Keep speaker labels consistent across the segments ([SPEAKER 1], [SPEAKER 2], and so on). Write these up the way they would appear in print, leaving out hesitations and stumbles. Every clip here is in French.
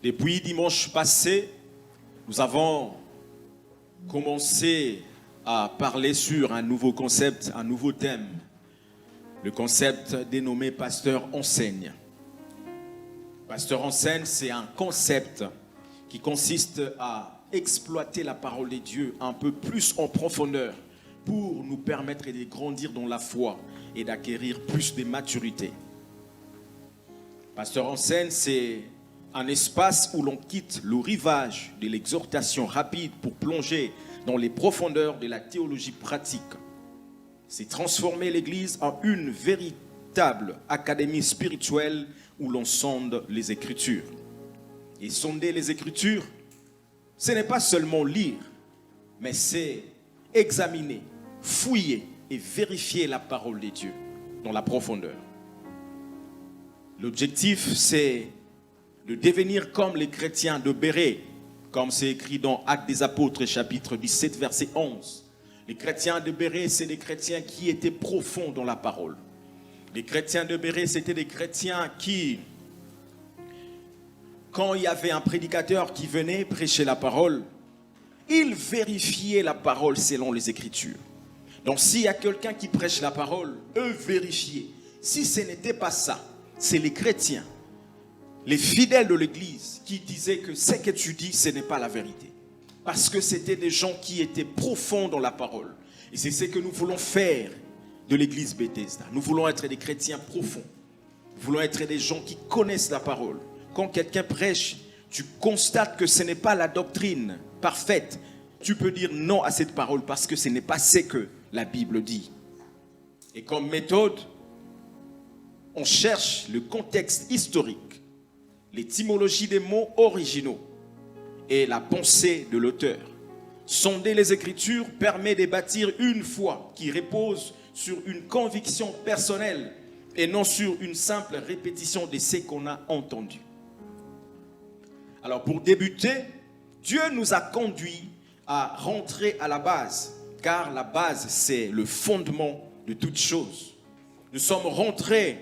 [SPEAKER 1] Depuis dimanche passé, nous avons commencé à parler sur un nouveau concept, un nouveau thème. Le concept dénommé Pasteur enseigne. Pasteur enseigne, c'est un concept qui consiste à exploiter la parole de Dieu un peu plus en profondeur pour nous permettre de grandir dans la foi et d'acquérir plus de maturité. Pasteur enseigne, c'est un espace où l'on quitte le rivage de l'exhortation rapide pour plonger dans les profondeurs de la théologie pratique. C'est transformer l'Église en une véritable académie spirituelle où l'on sonde les Écritures. Et sonder les Écritures, ce n'est pas seulement lire, mais c'est examiner, fouiller et vérifier la parole de Dieu dans la profondeur. L'objectif, c'est de devenir comme les chrétiens de Bérée, comme c'est écrit dans Actes des Apôtres, chapitre 17, verset 11. Les chrétiens de Bérée, c'est des chrétiens qui étaient profonds dans la parole. Les chrétiens de Bérée, c'était des chrétiens qui, quand il y avait un prédicateur qui venait prêcher la parole, ils vérifiaient la parole selon les Écritures. Donc s'il y a quelqu'un qui prêche la parole, eux vérifiaient. Si ce n'était pas ça, c'est les chrétiens, les fidèles de l'Église qui disaient que ce que tu dis, ce n'est pas la vérité. Parce que c'était des gens qui étaient profonds dans la parole. Et c'est ce que nous voulons faire de l'Église Bethesda. Nous voulons être des chrétiens profonds. Nous voulons être des gens qui connaissent la parole. Quand quelqu'un prêche, tu constates que ce n'est pas la doctrine parfaite. Tu peux dire non à cette parole parce que ce n'est pas ce que la Bible dit. Et comme méthode, on cherche le contexte historique, l'étymologie des mots originaux et la pensée de l'auteur. Sonder les Écritures permet de bâtir une foi qui repose sur une conviction personnelle et non sur une simple répétition de ce qu'on a entendu. Alors pour débuter, Dieu nous a conduits à rentrer à la base, car la base c'est le fondement de toute chose. Nous sommes rentrés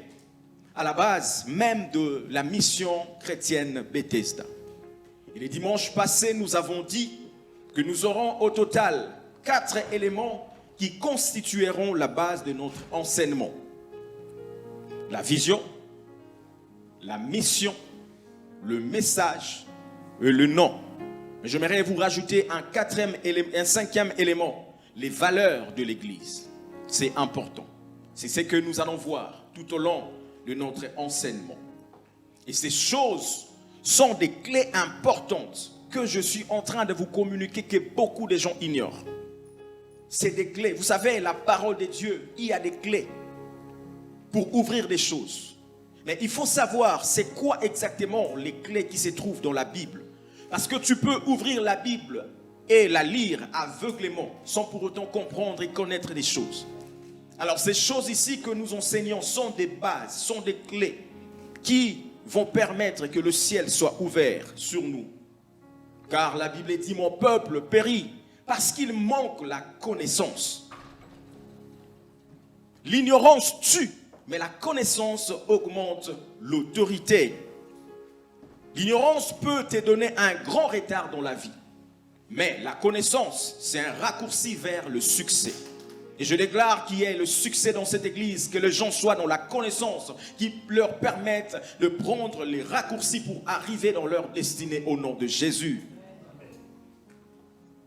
[SPEAKER 1] à la base même de la mission chrétienne Bethesda. Et les dimanches passés, nous avons dit que nous aurons au total 4 éléments qui constitueront la base de notre enseignement. La vision, la mission, le message et le nom. Mais j'aimerais vous rajouter un 5e élément, les valeurs de l'Église. C'est important. C'est ce que nous allons voir tout au long de notre enseignement. Et ces choses sont des clés importantes que je suis en train de vous communiquer que beaucoup de gens ignorent. C'est des clés. Vous savez, la parole de Dieu, il y a des clés pour ouvrir des choses. Mais il faut savoir c'est quoi exactement les clés qui se trouvent dans la Bible. Parce que tu peux ouvrir la Bible et la lire aveuglément sans pour autant comprendre et connaître des choses. Alors ces choses ici que nous enseignons sont des bases, sont des clés qui vont permettre que le ciel soit ouvert sur nous. Car la Bible dit, mon peuple périt parce qu'il manque la connaissance. L'ignorance tue, mais la connaissance augmente l'autorité. L'ignorance peut te donner un grand retard dans la vie, mais la connaissance, c'est un raccourci vers le succès. Et je déclare qu'il y ait le succès dans cette église, que les gens soient dans la connaissance qui leur permettent de prendre les raccourcis pour arriver dans leur destinée au nom de Jésus.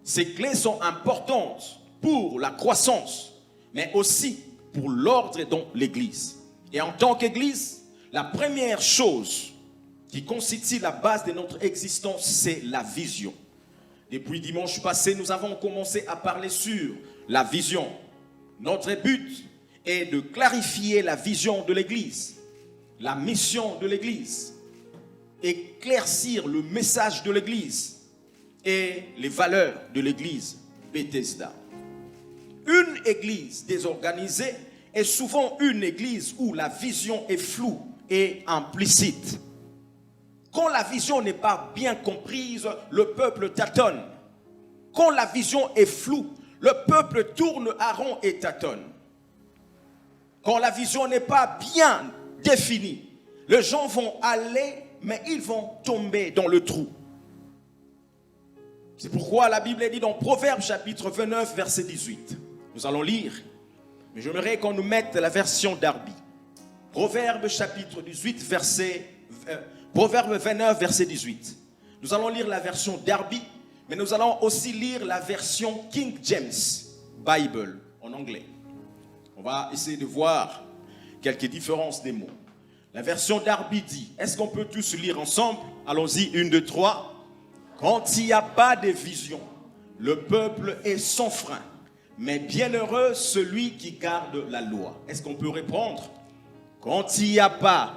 [SPEAKER 1] Ces clés sont importantes pour la croissance, mais aussi pour l'ordre dans l'église. Et en tant qu'église, la première chose qui constitue la base de notre existence, c'est la vision. Depuis dimanche passé, nous avons commencé à parler sur la vision. Notre but est de clarifier la vision de l'Église, la mission de l'Église, éclaircir le message de l'Église et les valeurs de l'Église Bethesda. Une Église désorganisée est souvent une Église où la vision est floue et implicite. Quand la vision n'est pas bien comprise, le peuple tâtonne. Quand la vision est floue, le peuple tourne à rond et tâtonne. Quand la vision n'est pas bien définie, les gens vont aller mais ils vont tomber dans le trou. C'est pourquoi la Bible dit dans Proverbes chapitre 29, verset 18. Nous allons lire, mais j'aimerais qu'on nous mette la version Darby. Proverbes chapitre 18, Proverbes 29, verset 18. Nous allons lire la version Darby, mais nous allons aussi lire la version King James Bible en anglais. On va essayer de voir quelques différences des mots. La version Darby dit, est-ce qu'on peut tous lire ensemble? Allons-y, 1, 2, 3. Quand il n'y a pas de vision, le peuple est sans frein. Mais bienheureux celui qui garde la loi. Est-ce qu'on peut répondre? Quand il n'y a pas.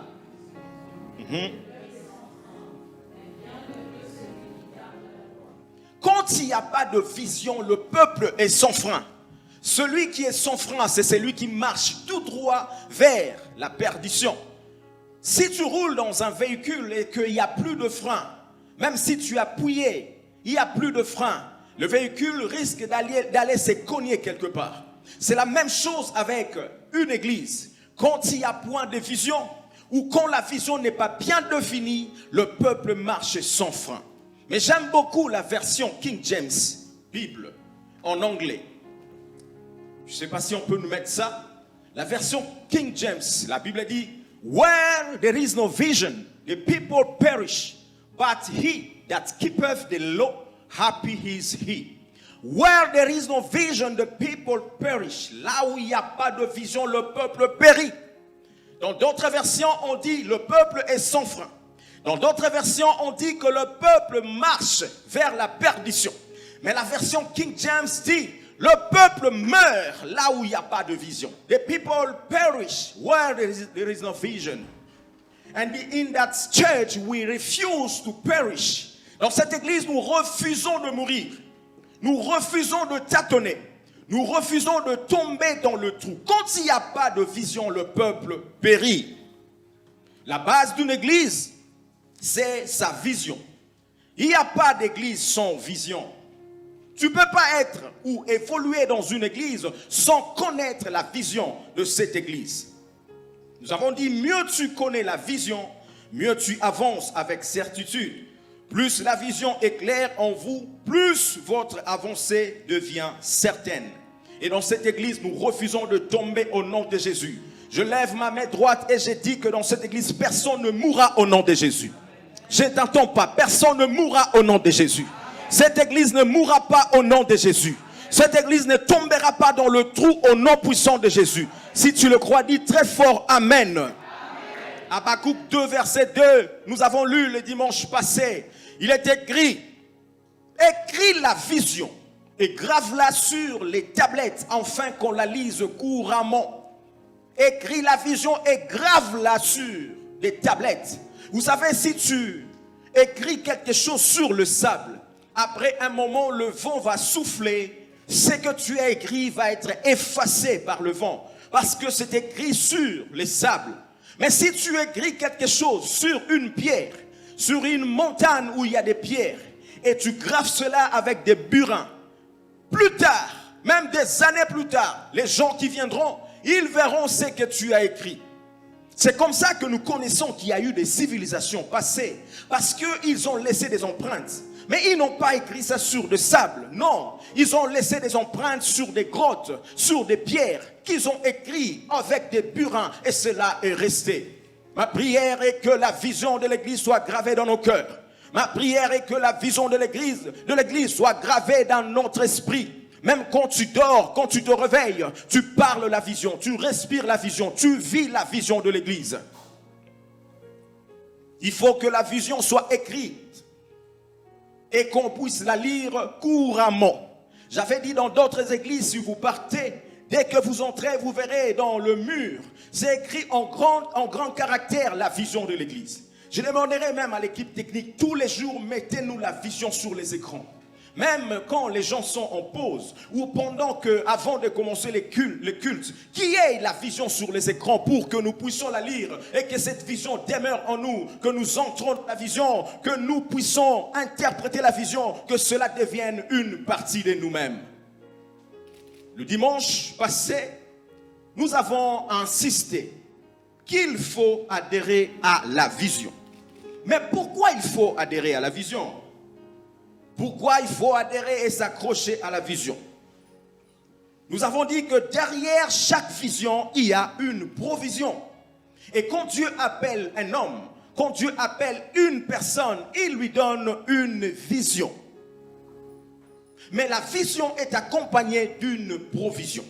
[SPEAKER 1] Quand il n'y a pas de vision, le peuple est sans frein. Celui qui est sans frein, c'est celui qui marche tout droit vers la perdition. Si tu roules dans un véhicule et qu'il n'y a plus de frein, même si tu as appuyé, il n'y a plus de frein, le véhicule risque d'aller se cogner quelque part. C'est la même chose avec une église. Quand il n'y a point de vision, ou quand la vision n'est pas bien définie, le peuple marche sans frein. Mais j'aime beaucoup la version King James Bible en anglais. Je ne sais pas si on peut nous mettre ça. La version King James, la Bible dit, where there is no vision, the people perish, but he that keepeth the law, happy is he. Where there is no vision, the people perish. Là où il n'y a pas de vision, le peuple périt. Dans d'autres versions, on dit le peuple est sans frein. Dans d'autres versions, on dit que le peuple marche vers la perdition. Mais la version King James dit le peuple meurt là où il n'y a pas de vision. The people perish where there is no vision. And in that church, we refuse to perish. Dans cette église, nous refusons de mourir. Nous refusons de tâtonner. Nous refusons de tomber dans le trou. Quand il n'y a pas de vision, le peuple périt. La base d'une église, c'est sa vision. Il n'y a pas d'église sans vision. Tu ne peux pas être ou évoluer dans une église sans connaître la vision de cette église. Nous avons dit, mieux tu connais la vision, mieux tu avances avec certitude. Plus la vision est claire en vous, plus votre avancée devient certaine. Et dans cette église, nous refusons de tomber au nom de Jésus. Je lève ma main droite et je dis que dans cette église, personne ne mourra au nom de Jésus. Je n'entends pas, personne ne mourra au nom de Jésus. Cette église ne mourra pas au nom de Jésus. Cette église ne tombera pas dans le trou au nom puissant de Jésus. Si tu le crois, dis très fort Amen. Habakkuk 2, verset 2, nous avons lu le dimanche passé. Il est écrit, écris la vision et grave-la sur les tablettes afin qu'on la lise couramment. Écris la vision et grave-la sur les tablettes. Vous savez, si tu écris quelque chose sur le sable, après un moment, le vent va souffler. Ce que tu as écrit va être effacé par le vent parce que c'est écrit sur les sables. Mais si tu écris quelque chose sur une pierre, sur une montagne où il y a des pierres, et tu graves cela avec des burins, plus tard, même des années plus tard, les gens qui viendront, ils verront ce que tu as écrit. C'est comme ça que nous connaissons qu'il y a eu des civilisations passées, parce qu'ils ont laissé des empreintes. Mais ils n'ont pas écrit ça sur le sable, non. Ils ont laissé des empreintes sur des grottes, sur des pierres, qu'ils ont écrit avec des burins, et cela est resté. Ma prière est que la vision de l'église soit gravée dans nos cœurs. Ma prière est que la vision de l'église soit gravée dans notre esprit. Même quand tu dors, quand tu te réveilles, tu parles la vision, tu respires la vision, tu vis la vision de l'église. Il faut que la vision soit écrite et qu'on puisse la lire couramment. J'avais dit dans d'autres églises, si vous partez, dès que vous entrez, vous verrez dans le mur, c'est écrit en grand caractère la vision de l'église. Je demanderai même à l'équipe technique, tous les jours, mettez-nous la vision sur les écrans. Même quand les gens sont en pause ou avant de commencer le culte, qui ait la vision sur les écrans pour que nous puissions la lire et que cette vision demeure en nous, que nous entrons dans la vision, que nous puissions interpréter la vision, que cela devienne une partie de nous-mêmes. Le dimanche passé, nous avons insisté qu'il faut adhérer à la vision. Mais pourquoi il faut adhérer à la vision? Pourquoi il faut adhérer et s'accrocher à la vision? Nous avons dit que derrière chaque vision, il y a une provision. Et quand Dieu appelle un homme, quand Dieu appelle une personne, il lui donne une vision. Mais la vision est accompagnée d'une provision.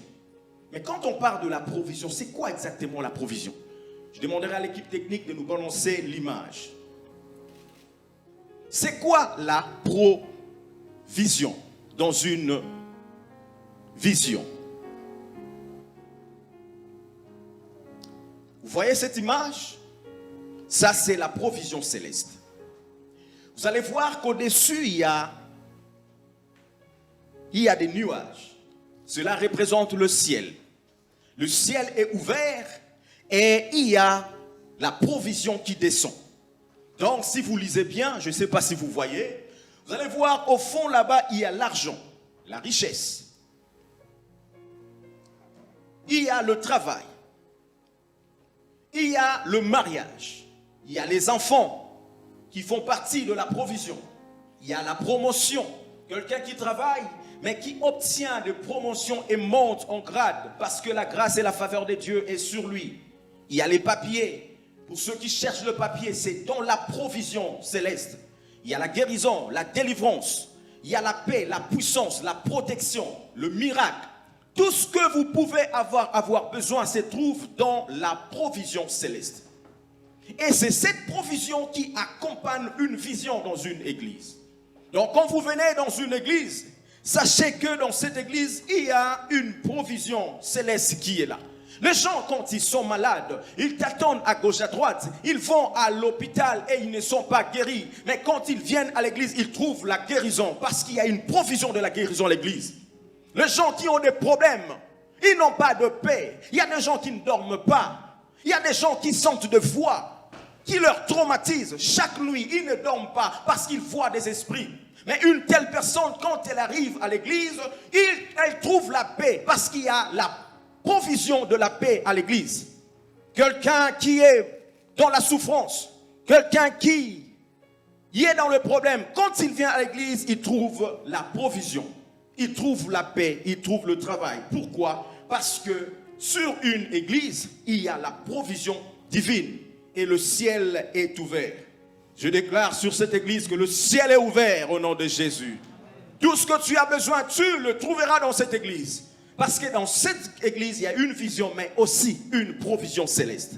[SPEAKER 1] Mais quand on parle de la provision, c'est quoi exactement la provision? Je demanderai à l'équipe technique de nous balancer l'image. C'est quoi la provision dans une vision? Vous voyez cette image? Ça, c'est la provision céleste. Vous allez voir qu'au-dessus, il y a des nuages. Cela représente le ciel. Le ciel est ouvert et il y a la provision qui descend. Donc, si vous lisez bien, je ne sais pas si vous voyez, vous allez voir au fond là-bas, il y a l'argent, la richesse. Il y a le travail. Il y a le mariage. Il y a les enfants qui font partie de la provision. Il y a la promotion. Quelqu'un qui travaille, mais qui obtient des promotions et monte en grade parce que la grâce et la faveur de Dieu est sur lui. Il y a les papiers. Pour ceux qui cherchent le papier, c'est dans la provision céleste. Il y a la guérison, la délivrance. Il y a la paix, la puissance, la protection, le miracle. Tout ce que vous pouvez avoir besoin se trouve dans la provision céleste. Et c'est cette provision qui accompagne une vision dans une église. Donc quand vous venez dans une église, sachez que dans cette église, il y a une provision céleste qui est là. Les gens, quand ils sont malades, ils t'attendent à gauche, à droite. Ils vont à l'hôpital et ils ne sont pas guéris. Mais quand ils viennent à l'église, ils trouvent la guérison parce qu'il y a une provision de la guérison à l'église. Les gens qui ont des problèmes, ils n'ont pas de paix. Il y a des gens qui ne dorment pas. Il y a des gens qui sentent des voix qui leur traumatisent. Chaque nuit, ils ne dorment pas parce qu'ils voient des esprits. Mais une telle personne, quand elle arrive à l'église, elle trouve la paix parce qu'il y a la provision de la paix à l'église. Quelqu'un qui est dans la souffrance, quelqu'un qui est dans le problème, quand il vient à l'église, il trouve la provision. Il trouve la paix, il trouve le travail. Pourquoi? Parce que sur une église, il y a la provision divine et le ciel est ouvert. Je déclare sur cette église que le ciel est ouvert au nom de Jésus. Tout ce que tu as besoin, tu le trouveras dans cette église. Parce que dans cette église, il y a une vision, mais aussi une provision céleste.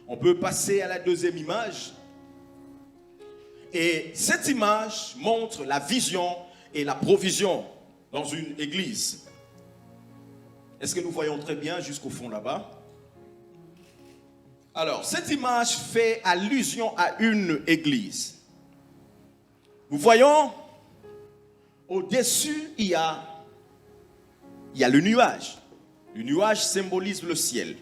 [SPEAKER 1] On peut passer à la deuxième image. Et cette image montre la vision et la provision dans une église. Est-ce que nous voyons très bien jusqu'au fond là-bas? Alors, cette image fait allusion à une église. Nous voyons, au-dessus, il y a le nuage. Le nuage symbolise le ciel.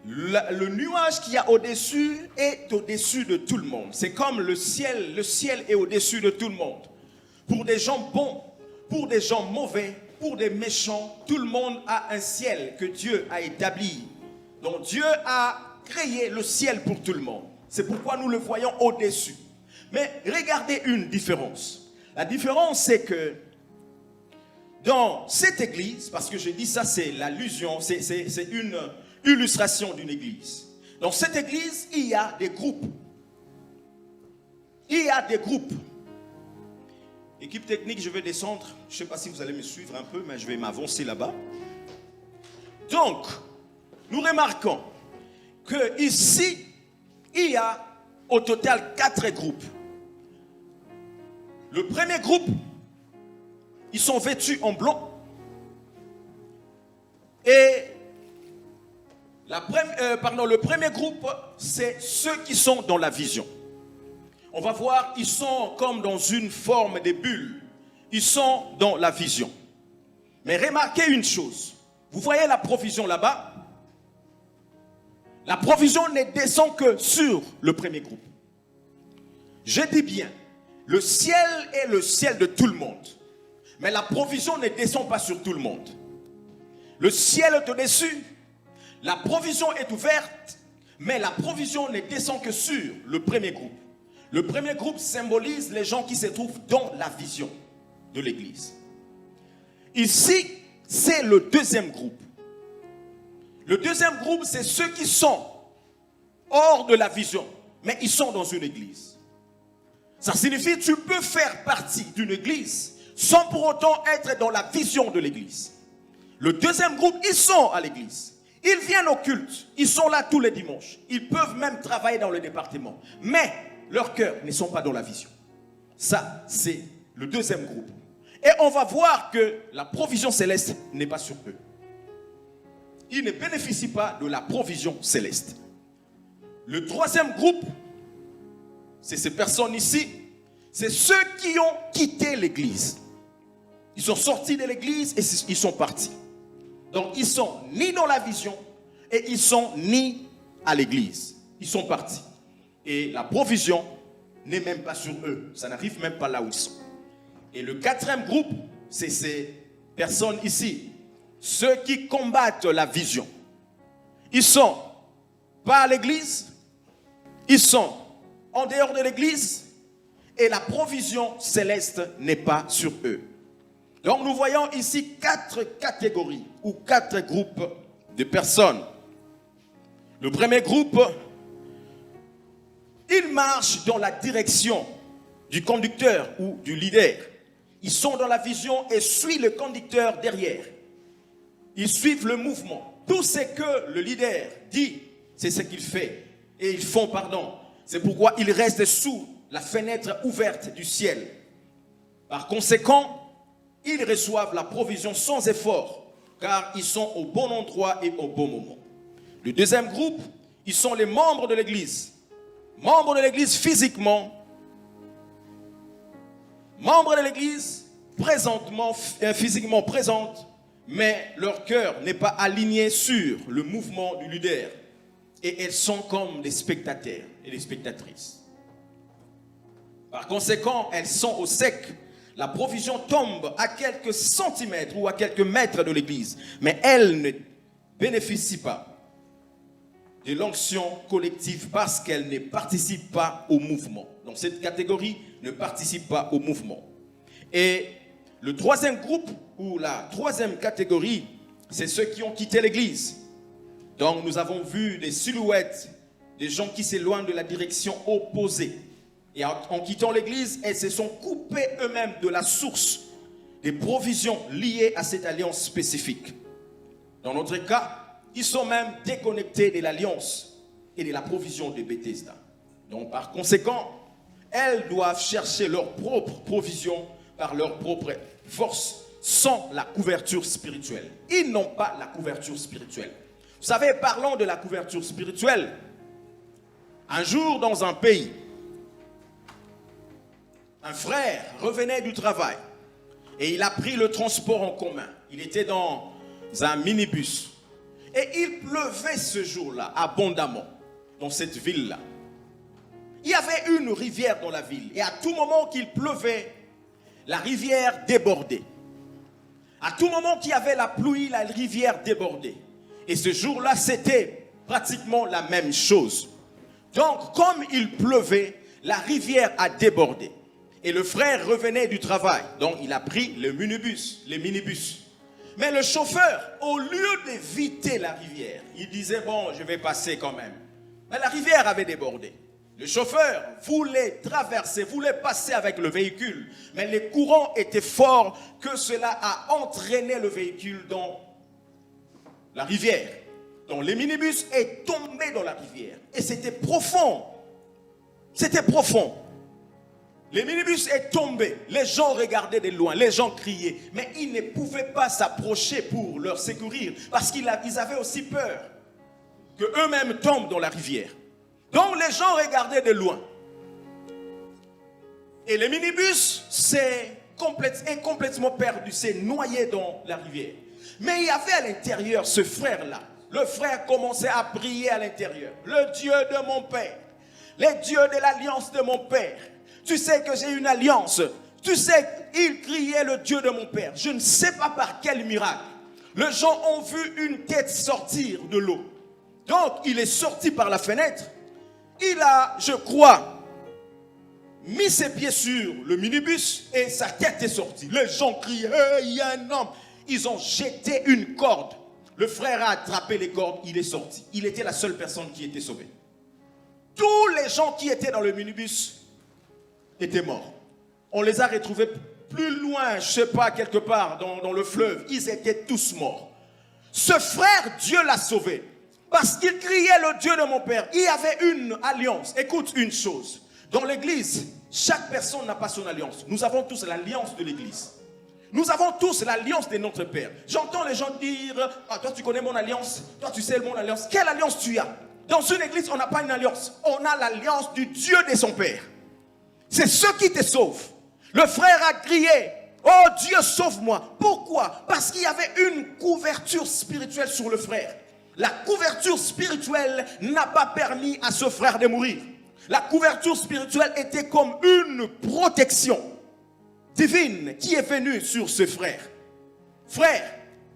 [SPEAKER 1] Le nuage qu'il y a au-dessus est au-dessus de tout le monde. C'est comme le ciel. Le ciel est au-dessus de tout le monde. Pour des gens bons, pour des gens mauvais, pour des méchants, tout le monde a un ciel que Dieu a établi. Donc Dieu a créé le ciel pour tout le monde. C'est pourquoi nous le voyons au-dessus. Mais regardez une différence. La différence, c'est que dans cette église, parce que je dis ça, c'est l'allusion, c'est une illustration d'une église. Dans cette église, il y a des groupes. Il y a des groupes. Équipe technique, je vais descendre. Je ne sais pas si vous allez me suivre un peu, mais je vais m'avancer là-bas. Donc, nous remarquons que ici, il y a au total 4 groupes. Le premier groupe, ils sont vêtus en blanc. Et le premier groupe, c'est ceux qui sont dans la vision. On va voir, ils sont comme dans une forme de bulle. Ils sont dans la vision. Mais remarquez une chose. Vous voyez la provision là-bas? La provision ne descend que sur le premier groupe. Je dis bien, le ciel est le ciel de tout le monde. Mais la provision ne descend pas sur tout le monde. Le ciel est au-dessus. La provision est ouverte. Mais la provision ne descend que sur le premier groupe. Le premier groupe symbolise les gens qui se trouvent dans la vision de l'église. Ici, c'est le deuxième groupe. Le deuxième groupe, c'est ceux qui sont hors de la vision, mais ils sont dans une église. Ça signifie que tu peux faire partie d'une église sans pour autant être dans la vision de l'église. Le deuxième groupe, ils sont à l'église. Ils viennent au culte. Ils sont là tous les dimanches. Ils peuvent même travailler dans le département. Mais leurs cœurs ne sont pas dans la vision. Ça, c'est le deuxième groupe. Et on va voir que la provision céleste n'est pas sur eux. Ils ne bénéficient pas de la provision céleste. Le troisième groupe, c'est ces personnes ici. C'est ceux qui ont quitté l'église. Ils sont sortis de l'église et ils sont partis. Donc ils sont ni dans la vision et ils sont ni à l'église. Ils sont partis. Et la provision n'est même pas sur eux. Ça n'arrive même pas là où ils sont. Et le quatrième groupe, c'est ces personnes ici. Ceux qui combattent la vision. Ils sont pas à l'église. Ils sont en dehors de l'église. Et la provision céleste n'est pas sur eux. Donc nous voyons ici 4 catégories ou 4 groupes de personnes. Le premier groupe, ils marchent dans la direction du conducteur ou du leader. Ils sont dans la vision et suivent le conducteur derrière. Ils suivent le mouvement. Tout ce que le leader dit, c'est ce qu'il fait. Et ils font, C'est pourquoi ils restent sous la fenêtre ouverte du ciel. Par conséquent, ils reçoivent la provision sans effort, car ils sont au bon endroit et au bon moment. Le deuxième groupe, ils sont les membres de l'église. Membres de l'église physiquement, membres de l'église physiquement présentes, mais leur cœur n'est pas aligné sur le mouvement du leader. Et elles sont comme des spectateurs et des spectatrices. Par conséquent, elles sont au sec. La provision tombe à quelques centimètres ou à quelques mètres de l'église. Mais elle ne bénéficie pas de l'onction collective parce qu'elle ne participe pas au mouvement. Donc cette catégorie ne participe pas au mouvement. Et le troisième groupe ou la troisième catégorie, c'est ceux qui ont quitté l'église. Donc nous avons vu des silhouettes des gens qui s'éloignent de la direction opposée. Et en quittant l'église, elles se sont coupées eux-mêmes de la source des provisions liées à cette alliance spécifique. Dans notre cas, ils sont même déconnectés de l'alliance et de la provision de Bethesda. Donc par conséquent, elles doivent chercher leur propre provision par leur propre force, sans la couverture spirituelle. Ils n'ont pas la couverture spirituelle. Vous savez, parlons de la couverture spirituelle. Un jour, dans un pays, un frère revenait du travail et il a pris le transport en commun. Il était dans un minibus. Et il pleuvait ce jour-là, abondamment, dans cette ville-là. Il y avait une rivière dans la ville. Et à tout moment qu'il pleuvait, la rivière débordait. À tout moment qu'il y avait la pluie, la rivière débordait. Et ce jour-là, c'était pratiquement la même chose. Donc, comme il pleuvait, la rivière a débordé. Et le frère revenait du travail. Donc, il a pris le minibus. Mais le chauffeur, au lieu d'éviter la rivière, il disait, bon, je vais passer quand même. Mais la rivière avait débordé. Le chauffeur voulait traverser, voulait passer avec le véhicule. Mais les courants étaient forts que cela a entraîné le véhicule dans la rivière. Donc, le minibus est tombé dans la rivière. Et c'était profond. C'était profond. Le minibus est tombé. Les gens regardaient de loin. Les gens criaient. Mais ils ne pouvaient pas s'approcher pour leur secourir. Parce qu'ils avaient aussi peur qu'eux-mêmes tombent dans la rivière. Donc les gens regardaient de loin. Et le minibus est complètement perdu. S'est noyé dans la rivière. Mais il y avait à l'intérieur ce frère-là. Le frère commençait à prier à l'intérieur. Le Dieu de mon père. Le Dieu de l'alliance de mon père. Tu sais que j'ai une alliance. Tu sais, il criait le Dieu de mon père. Je ne sais pas par quel miracle. Les gens ont vu une tête sortir de l'eau. Donc, il est sorti par la fenêtre. Il a, je crois, mis ses pieds sur le minibus et sa tête est sortie. Les gens crient, hey, il y a un homme. Ils ont jeté une corde. Le frère a attrapé les cordes, il est sorti. Il était la seule personne qui était sauvée. Tous les gens qui étaient dans le minibus étaient morts. On les a retrouvés plus loin, je ne sais pas, quelque part dans le fleuve. Ils étaient tous morts. Ce frère, Dieu l'a sauvé. Parce qu'il criait le Dieu de mon père. Il y avait une alliance. Écoute une chose. Dans l'église, chaque personne n'a pas son alliance. Nous avons tous l'alliance de l'église. Nous avons tous l'alliance de notre Père. J'entends les gens dire, ah, toi tu connais mon alliance, toi tu sais mon alliance. Quelle alliance tu as? Dans une église, on n'a pas une alliance. On a l'alliance du Dieu de son Père. C'est ce qui te sauve. Le frère a crié, oh Dieu sauve-moi. Pourquoi? Parce qu'il y avait une couverture spirituelle sur le frère. La couverture spirituelle n'a pas permis à ce frère de mourir. La couverture spirituelle était comme une protection divine qui est venue sur ce frère. Frère,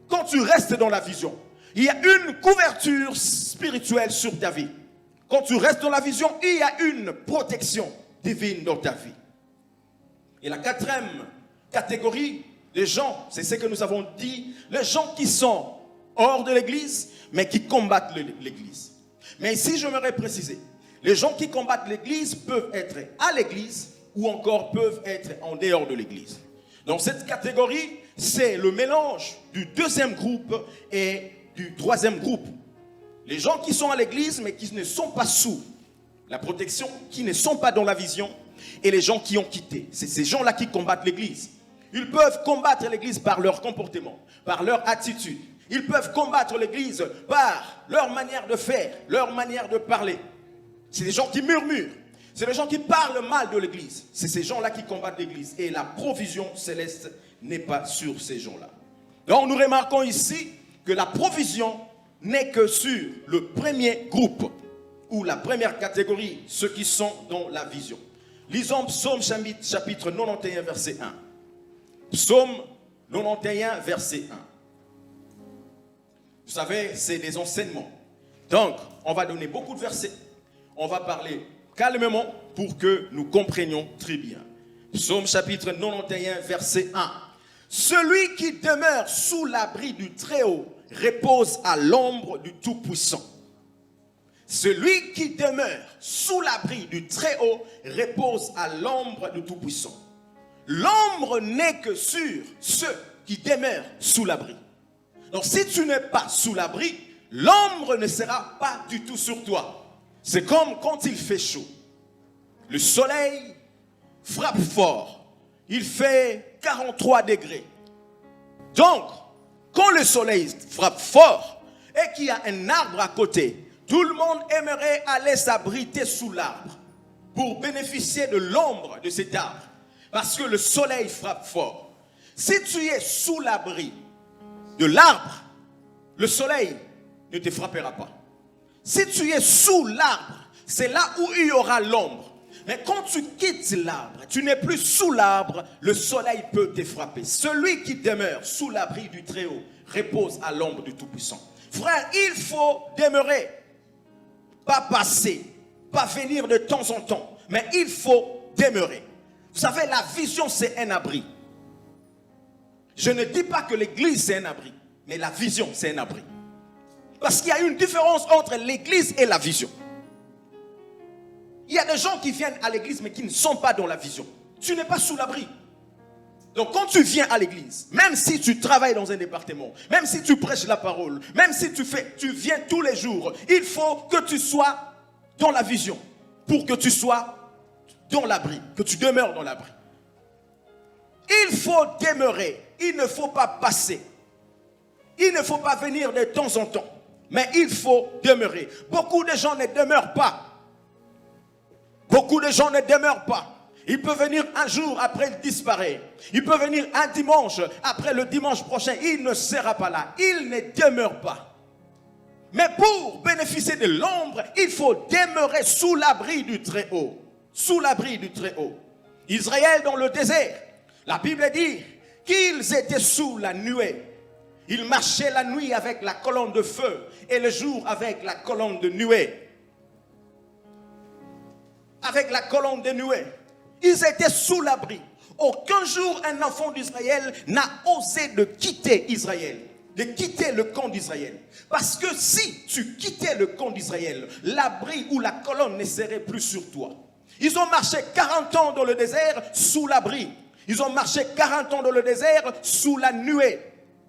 [SPEAKER 1] quand tu restes dans la vision, il y a une couverture spirituelle sur ta vie. Quand tu restes dans la vision, il y a une protection divine dans ta vie. Et la quatrième catégorie des gens, c'est ce que nous avons dit, les gens qui sont hors de l'église, mais qui combattent l'église. Mais ici, j'aimerais préciser, les gens qui combattent l'église peuvent être à l'église ou encore peuvent être en dehors de l'église. Dans cette catégorie, c'est le mélange du deuxième groupe et du troisième groupe. Les gens qui sont à l'église mais qui ne sont pas sous la protection, qui ne sont pas dans la vision, et les gens qui ont quitté. C'est ces gens-là qui combattent l'église. Ils peuvent combattre l'église par leur comportement, par leur attitude. Ils peuvent combattre l'église par leur manière de faire, leur manière de parler. C'est des gens qui murmurent. C'est les gens qui parlent mal de l'église. C'est ces gens-là qui combattent l'église. Et la provision céleste n'est pas sur ces gens-là. Donc nous remarquons ici que la provision n'est que sur le premier groupe ou la première catégorie, ceux qui sont dans la vision. Lisons Psaume chapitre 91, verset 1. Psaume 91, verset 1. Vous savez, c'est des enseignements. Donc, on va donner beaucoup de versets. On va parler calmement pour que nous comprenions très bien. Psaume chapitre 91, verset 1. Celui qui demeure sous l'abri du Très-Haut repose à l'ombre du Tout-Puissant. Celui qui demeure sous l'abri du Très-Haut repose à l'ombre du Tout-Puissant. L'ombre n'est que sur ceux qui demeurent sous l'abri. Donc si tu n'es pas sous l'abri, l'ombre ne sera pas du tout sur toi. C'est comme quand il fait chaud. Le soleil frappe fort. Il fait 43 degrés. Donc, quand le soleil frappe fort et qu'il y a un arbre à côté, tout le monde aimerait aller s'abriter sous l'arbre pour bénéficier de l'ombre de cet arbre. Parce que le soleil frappe fort. Si tu es sous l'abri de l'arbre, le soleil ne te frappera pas. Si tu es sous l'arbre, c'est là où il y aura l'ombre. Mais quand tu quittes l'arbre, tu n'es plus sous l'arbre, le soleil peut te frapper. Celui qui demeure sous l'abri du Très-Haut repose à l'ombre du Tout-Puissant. Frère, il faut demeurer, pas passer, pas venir de temps en temps, mais il faut demeurer. Vous savez, la vision, c'est un abri. Je ne dis pas que l'église, c'est un abri, mais la vision, c'est un abri. Parce qu'il y a une différence entre l'église et la vision. Il y a des gens qui viennent à l'église mais qui ne sont pas dans la vision. Tu n'es pas sous l'abri. Donc quand tu viens à l'église, même si tu travailles dans un département, même si tu prêches la parole, même si tu viens tous les jours, il faut que tu sois dans la vision pour que tu sois dans l'abri, que tu demeures dans l'abri. Il faut demeurer, il ne faut pas passer. Il ne faut pas venir de temps en temps, mais il faut demeurer. Beaucoup de gens ne demeurent pas. Beaucoup de gens ne demeurent pas. Il peut venir un jour, après il disparaît. Il peut venir un dimanche, après le dimanche prochain, il ne sera pas là. Il ne demeure pas. Mais pour bénéficier de l'ombre, il faut demeurer sous l'abri du Très-Haut. Sous l'abri du Très-Haut. Israël dans le désert, la Bible dit qu'ils étaient sous la nuée. Ils marchaient la nuit avec la colonne de feu et le jour avec la colonne de nuée. Avec la colonne de nuée. Ils étaient sous l'abri. Aucun jour un enfant d'Israël n'a osé de quitter Israël, de quitter le camp d'Israël. Parce que si tu quittais le camp d'Israël, l'abri ou la colonne ne serait plus sur toi. Ils ont marché 40 ans dans le désert sous l'abri. Ils ont marché 40 ans dans le désert sous la nuée.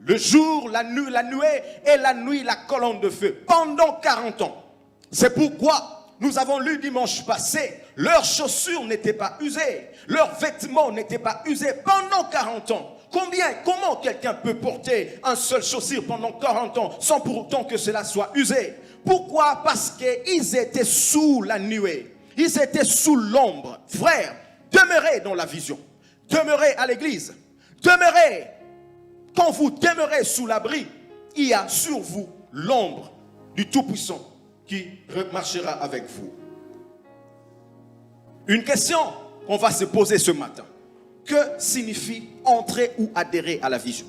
[SPEAKER 1] Le jour, la nuée et la nuit, la colonne de feu. Pendant 40 ans. C'est pourquoi nous avons lu dimanche passé, leurs chaussures n'étaient pas usées, leurs vêtements n'étaient pas usés pendant 40 ans. Comment quelqu'un peut porter un seul chaussure pendant 40 ans sans pour autant que cela soit usé? Pourquoi? Parce qu'ils étaient sous la nuée, ils étaient sous l'ombre. Frères, demeurez dans la vision, demeurez à l'église, demeurez. Quand vous demeurez sous l'abri, il y a sur vous l'ombre du Tout-Puissant qui marchera avec vous. Une question qu'on va se poser ce matin. Que signifie entrer ou adhérer à la vision?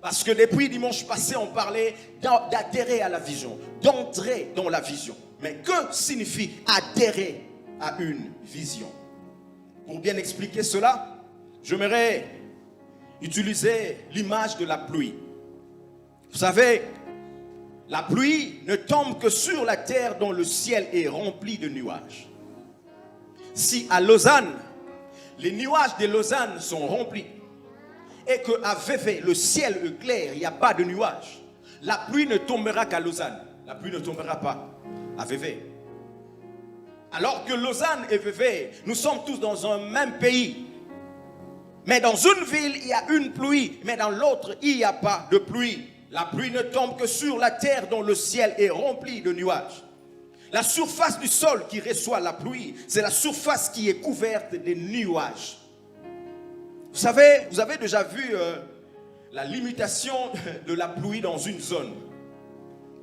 [SPEAKER 1] Parce que depuis dimanche passé, on parlait d'adhérer à la vision, d'entrer dans la vision. Mais que signifie adhérer à une vision? Pour bien expliquer cela, j'aimerais utiliser l'image de la pluie. Vous savez, la pluie ne tombe que sur la terre dont le ciel est rempli de nuages. Si à Lausanne, les nuages de Lausanne sont remplis et qu'à Vevey, le ciel est clair, il n'y a pas de nuages, la pluie ne tombera qu'à Lausanne. La pluie ne tombera pas à Vevey. Alors que Lausanne et Vevey, nous sommes tous dans un même pays. Mais dans une ville, il y a une pluie, mais dans l'autre, il n'y a pas de pluie. La pluie ne tombe que sur la terre dont le ciel est rempli de nuages. La surface du sol qui reçoit la pluie, c'est la surface qui est couverte de nuages. Vous savez, vous avez déjà vu la limitation de la pluie dans une zone.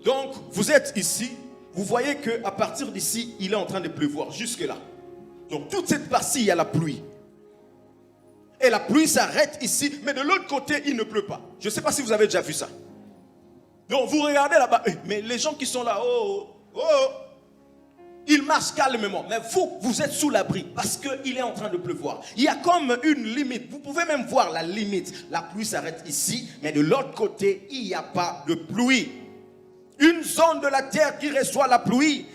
[SPEAKER 1] Donc, vous êtes ici, vous voyez qu'à partir d'ici, il est en train de pleuvoir jusque-là. Donc, toute cette partie, il y a la pluie. Et la pluie s'arrête ici, mais de l'autre côté, il ne pleut pas. Je ne sais pas si vous avez déjà vu ça. Donc vous regardez là-bas, mais les gens qui sont là, ils marchent calmement. Mais vous êtes sous l'abri parce qu'il est en train de pleuvoir. Il y a comme une limite. Vous pouvez même voir la limite. La pluie s'arrête ici, mais de l'autre côté, il n'y a pas de pluie. Une zone de la terre qui reçoit la pluie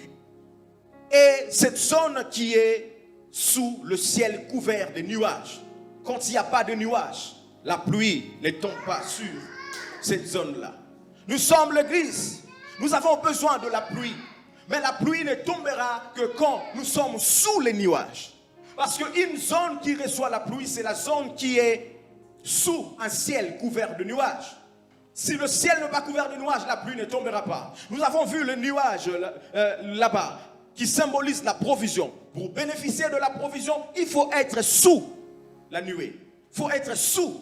[SPEAKER 1] est cette zone qui est sous le ciel couvert de nuages. Quand il n'y a pas de nuages, la pluie ne tombe pas sur cette zone-là. Nous sommes l'église. Nous avons besoin de la pluie. Mais la pluie ne tombera que quand nous sommes sous les nuages. Parce qu'une zone qui reçoit la pluie, c'est la zone qui est sous un ciel couvert de nuages. Si le ciel n'est pas couvert de nuages, la pluie ne tombera pas. Nous avons vu le nuage là-bas qui symbolise la provision. Pour bénéficier de la provision, il faut être sous la nuée. Il faut être sous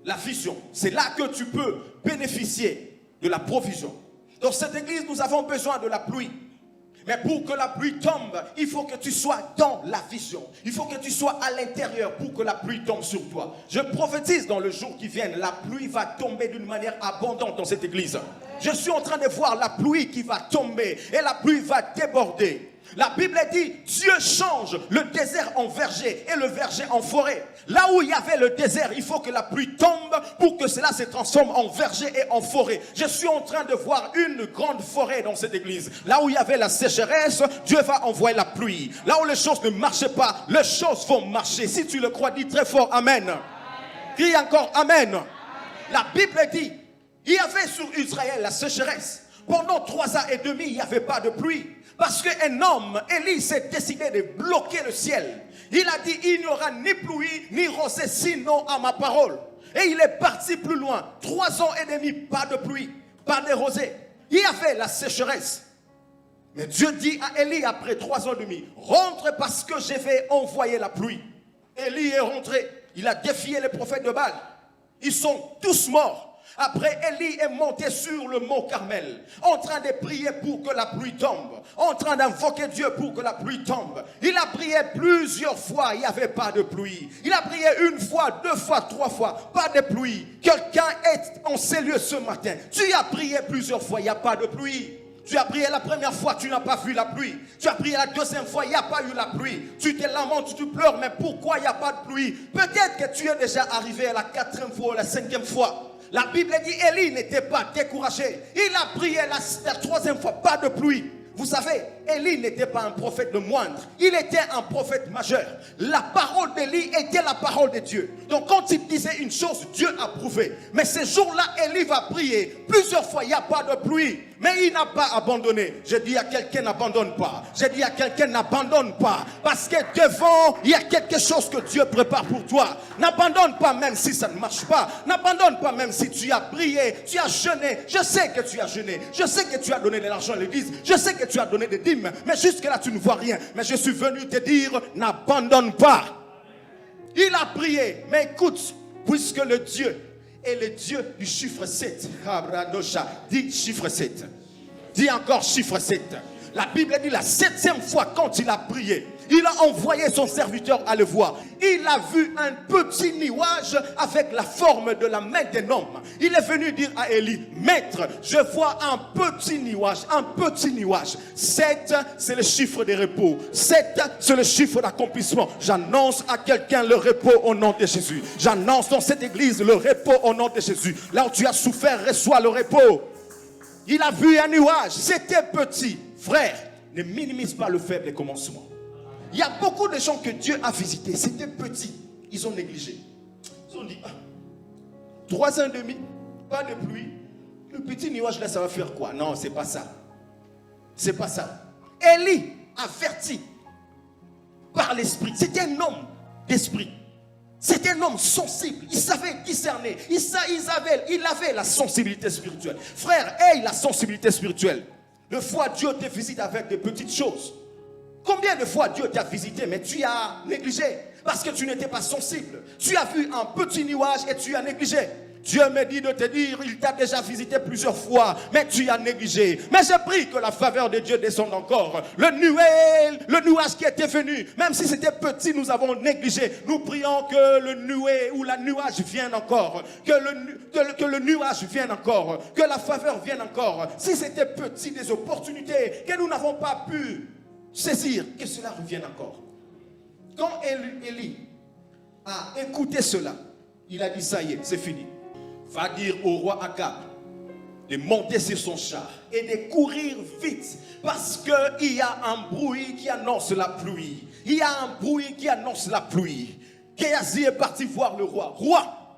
[SPEAKER 1] la vision. C'est là que tu peux bénéficier de la provision. Dans cette église, nous avons besoin de la pluie. Mais pour que la pluie tombe, il faut que tu sois dans la vision. Il faut que tu sois à l'intérieur pour que la pluie tombe sur toi. Je prophétise dans le jour qui vient, la pluie va tomber d'une manière abondante dans cette église. Je suis en train de voir la pluie qui va tomber et la pluie va déborder. La Bible dit, Dieu change le désert en verger et le verger en forêt. Là où il y avait le désert, il faut que la pluie tombe pour que cela se transforme en verger et en forêt. Je suis en train de voir une grande forêt dans cette église. Là où il y avait la sécheresse, Dieu va envoyer la pluie. Là où les choses ne marchaient pas, les choses vont marcher. Si tu le crois, dis très fort Amen. Crie encore Amen. La Bible dit, il y avait sur Israël la sécheresse. Pendant 3 ans et demi, il n'y avait pas de pluie. Parce qu'un homme, Élie, s'est décidé de bloquer le ciel. Il a dit, il n'y aura ni pluie, ni rosée, sinon à ma parole. Et il est parti plus loin. 3 ans et demi, pas de pluie, pas de rosée. Il y avait la sécheresse. Mais Dieu dit à Élie, après 3 ans et demi, rentre parce que je vais envoyer la pluie. Élie est rentré. Il a défié les prophètes de Baal. Ils sont tous morts. Après, Élie est monté sur le mont Carmel, en train de prier pour que la pluie tombe, en train d'invoquer Dieu pour que la pluie tombe. Il a prié plusieurs fois, il n'y avait pas de pluie. Il a prié 1 fois, 2 fois, 3 fois, pas de pluie. Quelqu'un est en ces lieux ce matin. Tu as prié plusieurs fois, il n'y a pas de pluie.
[SPEAKER 2] Tu as prié la première fois, tu n'as pas vu la pluie. Tu as prié la deuxième fois, il n'y a pas eu la pluie. Tu te lamentes, tu pleures, mais pourquoi il n'y a pas de pluie? Peut-être que tu es déjà arrivé à la 4e fois ou la 5e fois. La Bible dit Élie n'était pas découragé. Il a prié la 3e fois, pas de pluie. Vous savez, Élie n'était pas un prophète de moindre. Il était un prophète majeur. La parole d'Élie était la parole de Dieu. Donc quand il disait une chose, Dieu approuvait. Mais ce jour-là, Élie va prier. Plusieurs fois, il n'y a pas de pluie. Mais il n'a pas abandonné. Je dis à quelqu'un, n'abandonne pas. Je dis à quelqu'un, n'abandonne pas. Parce que devant, il y a quelque chose que Dieu prépare pour toi. N'abandonne pas même si ça ne marche pas. N'abandonne pas même si tu as prié, tu as jeûné. Je sais que tu as jeûné. Je sais que tu as donné de l'argent à l'église. Je sais que tu as donné des dîmes. Mais jusque-là, tu ne vois rien. Mais je suis venu te dire, n'abandonne pas. Il a prié. Mais écoute, puisque le Dieu est le Dieu du chiffre 7. Dis chiffre 7. Dis encore chiffre 7. La Bible dit la 7e fois quand il a prié, il a envoyé son serviteur à le voir. Il a vu un petit nuage avec la forme de la main d'un homme. Il est venu dire à Élie, maître, je vois un petit nuage, un petit nuage. 7, c'est le chiffre des repos. 7, c'est le chiffre d'accomplissement. J'annonce à quelqu'un le repos au nom de Jésus. J'annonce dans cette église le repos au nom de Jésus. Là où tu as souffert, reçois le repos. Il a vu un nuage, c'était petit. Frère, ne minimise pas le faible commencement. Il y a beaucoup de gens que Dieu a visités, c'était petit. Ils ont négligé. Ils ont dit, 3 ans et demi, pas de pluie. Le petit nuage là, ça va faire quoi? Non, c'est pas ça. C'est pas ça. Élie, averti par l'esprit, c'était un homme d'esprit. C'était un homme sensible, il savait discerner, il avait la sensibilité spirituelle. Frère, aie la sensibilité spirituelle. Le fois Dieu te visite avec des petites choses. Combien de fois Dieu t'a visité, mais tu as négligé parce que tu n'étais pas sensible. Tu as vu un petit nuage et tu as négligé. Dieu me dit de te dire, il t'a déjà visité plusieurs fois, mais tu as négligé. Mais je prie que la faveur de Dieu descende encore. Le nuage qui était venu, même si c'était petit, nous avons négligé. Nous prions que le nuée ou la nuage vienne encore. Que le nuage vienne encore. Que la faveur vienne encore. Si c'était petit, des opportunités que nous n'avons pas pu saisir, que cela revienne encore. Quand Élie a écouté cela, il a dit, ça y est, c'est fini. Va dire au roi Akab de monter sur son char et de courir vite parce qu'il y a un bruit qui annonce la pluie. Il y a un bruit qui annonce la pluie. Géasi est parti voir le roi. Roi,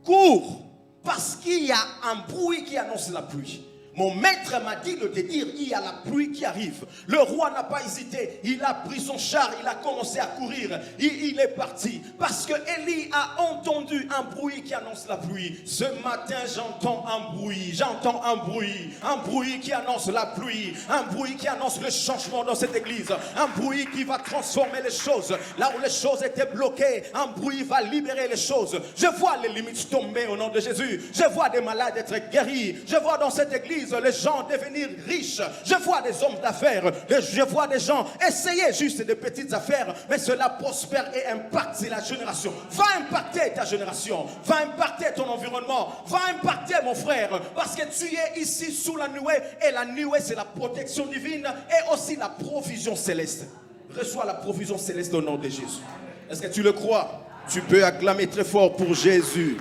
[SPEAKER 2] cours parce qu'il y a un bruit qui annonce la pluie. Mon maître m'a dit de te dire, il y a la pluie qui arrive. Le roi n'a pas hésité. Il a pris son char, il a commencé à courir. Il est parti. Parce que Élie a entendu un bruit qui annonce la pluie. Ce matin, j'entends un bruit. J'entends un bruit qui annonce la pluie. Un bruit qui annonce le changement dans cette église. Un bruit qui va transformer les choses. Là où les choses étaient bloquées, un bruit va libérer les choses. Je vois les limites tomber au nom de Jésus. Je vois des malades être guéris. Je vois dans cette église les gens devenir riches. Je vois des hommes d'affaires. Je vois des gens essayer juste des petites affaires, mais cela prospère et impacte la génération. Va impacter ta génération. Va impacter ton environnement. Va impacter mon frère. Parce que tu es ici sous la nuée. Et la nuée, c'est la protection divine et aussi la provision céleste. Reçois la provision céleste au nom de Jésus. Est-ce que tu le crois? Tu peux acclamer très fort pour Jésus.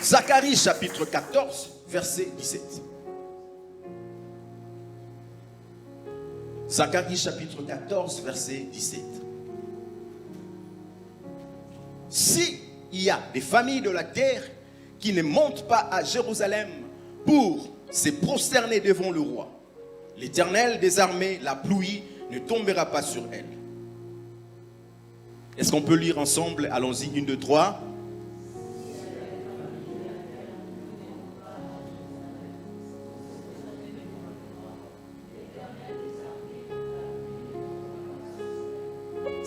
[SPEAKER 2] Zacharie chapitre 14, verset 17. Zacharie chapitre 14, verset 17. Si il y a des familles de la terre qui ne montent pas à Jérusalem pour se prosterner devant le roi, l'Éternel des armées, la pluie ne tombera pas sur elles. Est-ce qu'on peut lire ensemble? Allons-y, 1, 2, 3.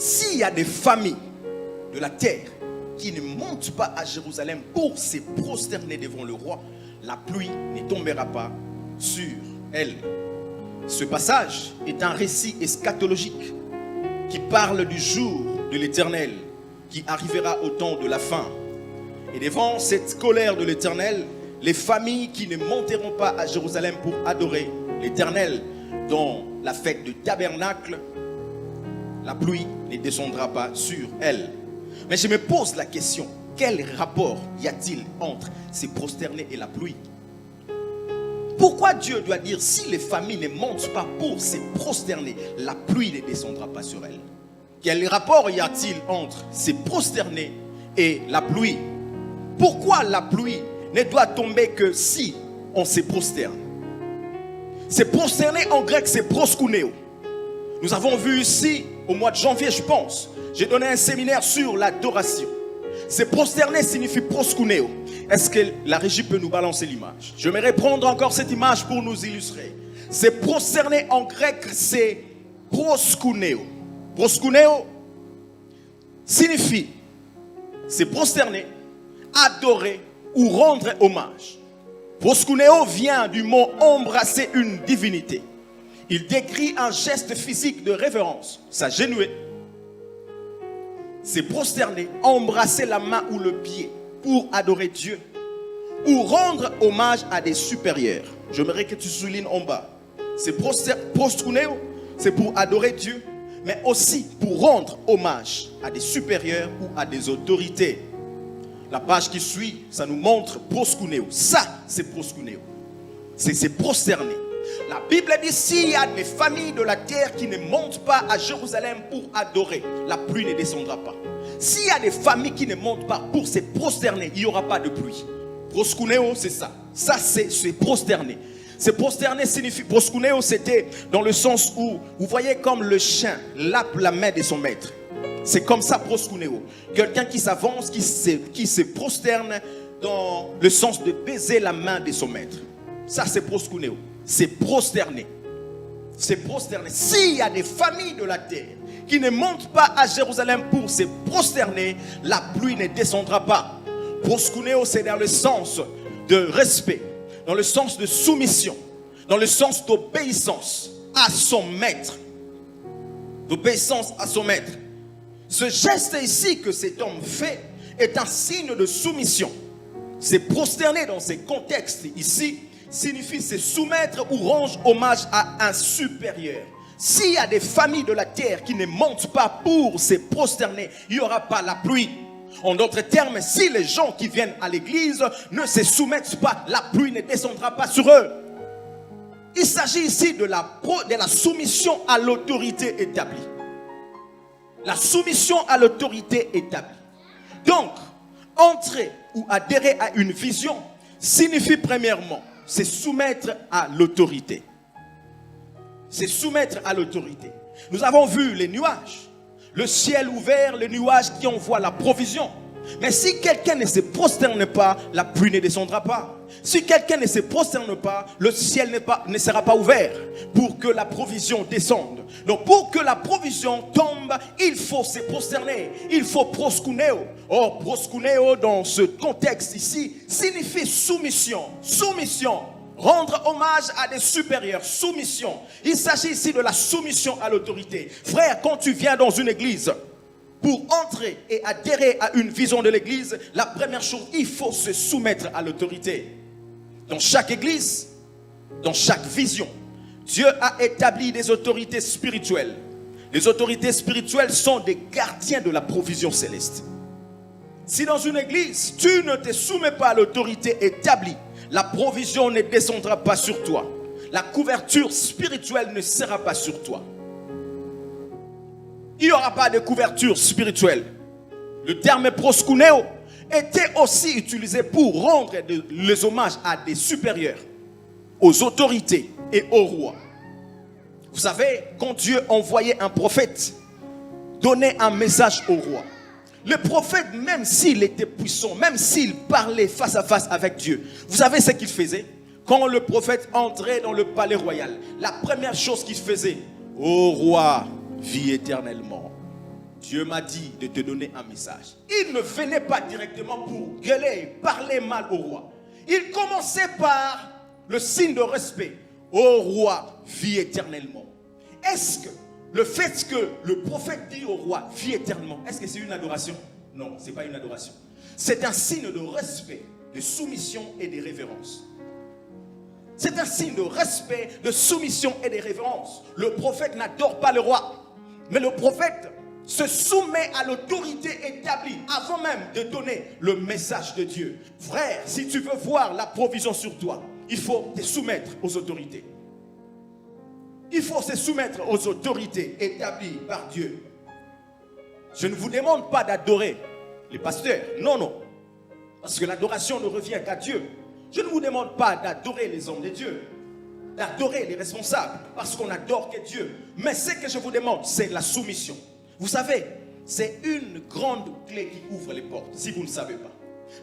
[SPEAKER 2] S'il y a des familles de la terre qui ne montent pas à Jérusalem pour se prosterner devant le roi, la pluie ne tombera pas sur elles. Ce passage est un récit eschatologique qui parle du jour de l'Éternel qui arrivera au temps de la fin. Et devant cette colère de l'Éternel,
[SPEAKER 1] les familles qui ne monteront pas à Jérusalem pour adorer l'Éternel dans la fête du tabernacle, la pluie ne descendra pas sur elles. Mais je me pose la question, quel rapport y a-t-il entre se prosterner et la pluie? Pourquoi Dieu doit dire si les familles ne montent pas pour se prosterner, la pluie ne descendra pas sur elles? Quel rapport y a-t-il entre se prosterner et la pluie? Pourquoi la pluie ne doit tomber que si on se prosterne? Se prosterner en grec, c'est proskuneo. Nous avons vu ici, au mois de janvier, je pense, j'ai donné un séminaire sur l'adoration. Se prosterner signifie proskuneo. Est-ce que la régie peut nous balancer l'image? J'aimerais prendre encore cette image pour nous illustrer. Se prosterner en grec, c'est proskuneo. Proskuneo signifie se prosterner, adorer ou rendre hommage. Proskuneo vient du mot embrasser une divinité. Il décrit un geste physique de révérence, s'agenouiller, se prosterner, embrasser la main ou le pied pour adorer Dieu ou rendre hommage à des supérieurs. J'aimerais que tu soulignes en bas. C'est proskuneo, c'est pour adorer Dieu, mais aussi pour rendre hommage à des supérieurs ou à des autorités. La page qui suit, ça nous montre proskuneo. Ça, c'est proskuneo. C'est prosterner. La Bible dit, s'il y a des familles de la terre qui ne montent pas à Jérusalem pour adorer, la pluie ne descendra pas. S'il y a des familles qui ne montent pas pour se prosterner, il n'y aura pas de pluie. Proskuneo, c'est ça. Ça, c'est prosterner. Se prosterner signifie, proskuneo, c'était dans le sens où, vous voyez comme le chien lappe la main de son maître. C'est comme ça, proskuneo. Quelqu'un qui s'avance, qui se prosterne dans le sens de baiser la main de son maître. Ça, c'est proskuneo. C'est prosterner. C'est prosterner. S'il y a des familles de la terre qui ne montent pas à Jérusalem pour se prosterner, la pluie ne descendra pas. Proskuneo, c'est dans le sens de respect, dans le sens de soumission, dans le sens d'obéissance à son maître. D'obéissance à son maître. Ce geste ici que cet homme fait est un signe de soumission. Se prosterner dans ces contextes ici signifie se soumettre ou rendre hommage à un supérieur. S'il y a des familles de la terre qui ne montent pas pour se prosterner, il n'y aura pas la pluie. En d'autres termes, si les gens qui viennent à l'église ne se soumettent pas, la pluie ne descendra pas sur eux. Il s'agit ici de la soumission à l'autorité établie. La soumission à l'autorité établie. Donc, entrer ou adhérer à une vision signifie premièrement se soumettre à l'autorité. Se soumettre à l'autorité. Nous avons vu les nuages, le ciel ouvert, les nuages qui envoient la provision. Mais si quelqu'un ne se prosterne pas, la pluie ne descendra pas. Si quelqu'un ne se prosterne pas, le ciel ne sera pas ouvert pour que la provision descende. Donc pour que la provision tombe, il faut se prosterner. Il faut proskuneo. Or, proskuneo dans ce contexte ici signifie soumission. Soumission. Rendre hommage à des supérieurs. Soumission. Il s'agit ici de la soumission à l'autorité. Frère, quand tu viens dans une église, pour entrer et adhérer à une vision de l'église, la première chose, il faut se soumettre à l'autorité. Dans chaque église, dans chaque vision, Dieu a établi des autorités spirituelles. Les autorités spirituelles sont des gardiens de la provision céleste. Si dans une église, tu ne te soumets pas à l'autorité établie, la provision ne descendra pas sur toi. La couverture spirituelle ne sera pas sur toi. Il n'y aura pas de couverture spirituelle. Le terme proskuneo était aussi utilisé pour rendre les hommages à des supérieurs, aux autorités et aux rois. Vous savez, quand Dieu envoyait un prophète donner un message au roi, le prophète, même s'il était puissant, même s'il parlait face à face avec Dieu, vous savez ce qu'il faisait? Quand le prophète entrait dans le palais royal, la première chose qu'il faisait, ô roi, vis éternellement. Dieu m'a dit de te donner un message. Il ne venait pas directement pour gueuler, parler mal au roi. Il commençait par le signe de respect. Ô roi, vis éternellement. Est-ce que le fait que le prophète dit au roi, vis éternellement, est-ce que c'est une adoration? Non, ce n'est pas une adoration. C'est un signe de respect.
[SPEAKER 2] de soumission et de révérence. C'est un signe de respect, de soumission et de révérence. Le prophète n'adore pas le roi, mais le prophète se soumet à l'autorité établie avant même de donner le message de Dieu. Frère, si tu veux voir la provision sur toi, il faut te soumettre aux autorités. Il faut se soumettre aux autorités établies par Dieu. Je ne vous demande pas d'adorer les pasteurs. Non, non. Parce que l'adoration ne revient qu'à Dieu. Je ne vous demande pas d'adorer les hommes de Dieu, d'adorer les responsables, parce qu'on n'adore que Dieu. Mais ce que je vous demande, c'est la soumission. Vous savez, c'est une grande clé qui ouvre les portes, si vous ne savez pas.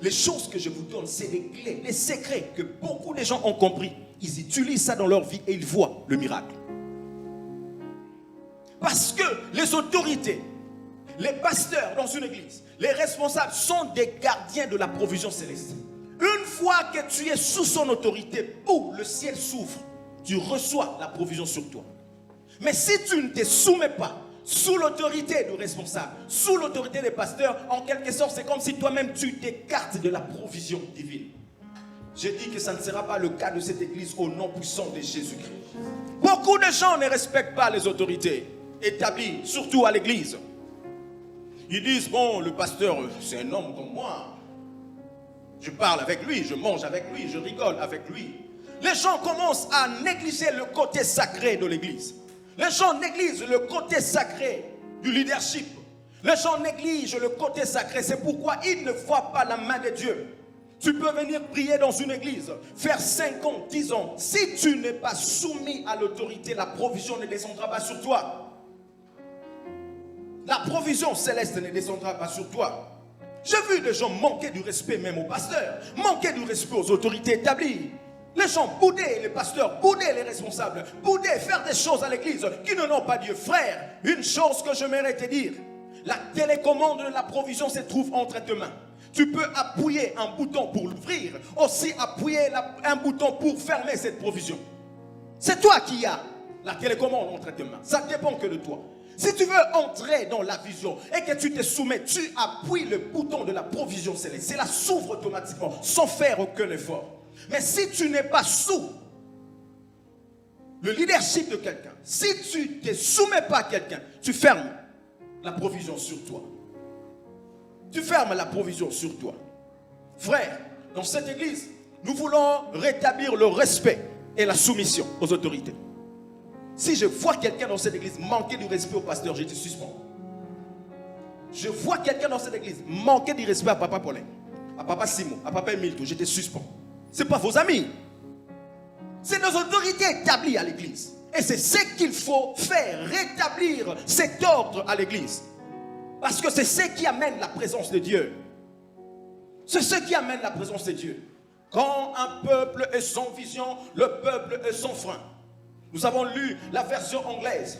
[SPEAKER 2] Les choses que je vous donne, c'est des clés, des secrets que beaucoup de gens ont compris. Ils utilisent ça dans leur vie et ils voient le miracle. Parce que les autorités, les pasteurs dans une église, les responsables sont des gardiens de la provision céleste. Une fois que tu es sous son autorité, le ciel s'ouvre, tu reçois la provision sur toi. Mais si tu ne te soumets pas sous l'autorité du responsable, sous l'autorité des pasteurs, en quelque sorte, c'est comme si toi-même tu t'écartes de la provision divine. Je dis que ça ne sera pas le cas de cette église au nom puissant de Jésus-Christ. Beaucoup de gens ne respectent pas les autorités établies, surtout à l'église. Ils disent, bon, le pasteur, c'est un homme comme moi. Je parle avec lui, je mange avec lui, je rigole avec lui. Les gens commencent à négliger le côté sacré de l'église. Les gens négligent le côté sacré du leadership. Les gens négligent le côté sacré. C'est pourquoi ils ne voient pas la main de Dieu. Tu peux venir prier dans une église, faire 5 ans, 10 ans. Si tu n'es pas soumis à l'autorité, la provision ne descendra pas sur toi. La provision céleste ne descendra pas sur toi. J'ai vu des gens manquer du respect même aux pasteurs, manquer du respect aux autorités établies. Les gens bouder les pasteurs, bouder les responsables, bouder, faire des choses à l'église qui ne n'ont pas Dieu. Frère, une chose que j'aimerais te dire, la télécommande de la provision se trouve entre tes mains. Tu peux appuyer un bouton pour l'ouvrir, aussi appuyer un bouton pour fermer cette provision. C'est toi qui as la télécommande entre tes mains. Ça ne dépend que de toi. Si tu veux entrer dans la vision et que tu te soumets, tu appuies le bouton de la provision céleste. Cela s'ouvre automatiquement, sans faire aucun effort. Mais si tu n'es pas sous le leadership de quelqu'un, si tu ne te soumets pas à quelqu'un, tu fermes la provision sur toi. Tu fermes la provision sur toi. Frère, dans cette église, nous voulons rétablir le respect et la soumission aux autorités. Si je vois quelqu'un dans cette église manquer du respect au pasteur, je te suspends. Je vois quelqu'un dans cette église manquer du respect à Papa Paulin, à Papa Simon, à Papa Emilto, je te suspends. Ce n'est pas vos amis. C'est nos autorités établies à l'église. Et c'est ce qu'il faut faire, rétablir cet ordre à l'église. Parce que c'est ce qui amène la présence de Dieu. C'est ce qui amène la présence de Dieu. Quand un peuple est sans vision, le peuple est sans frein. Nous avons lu la version anglaise.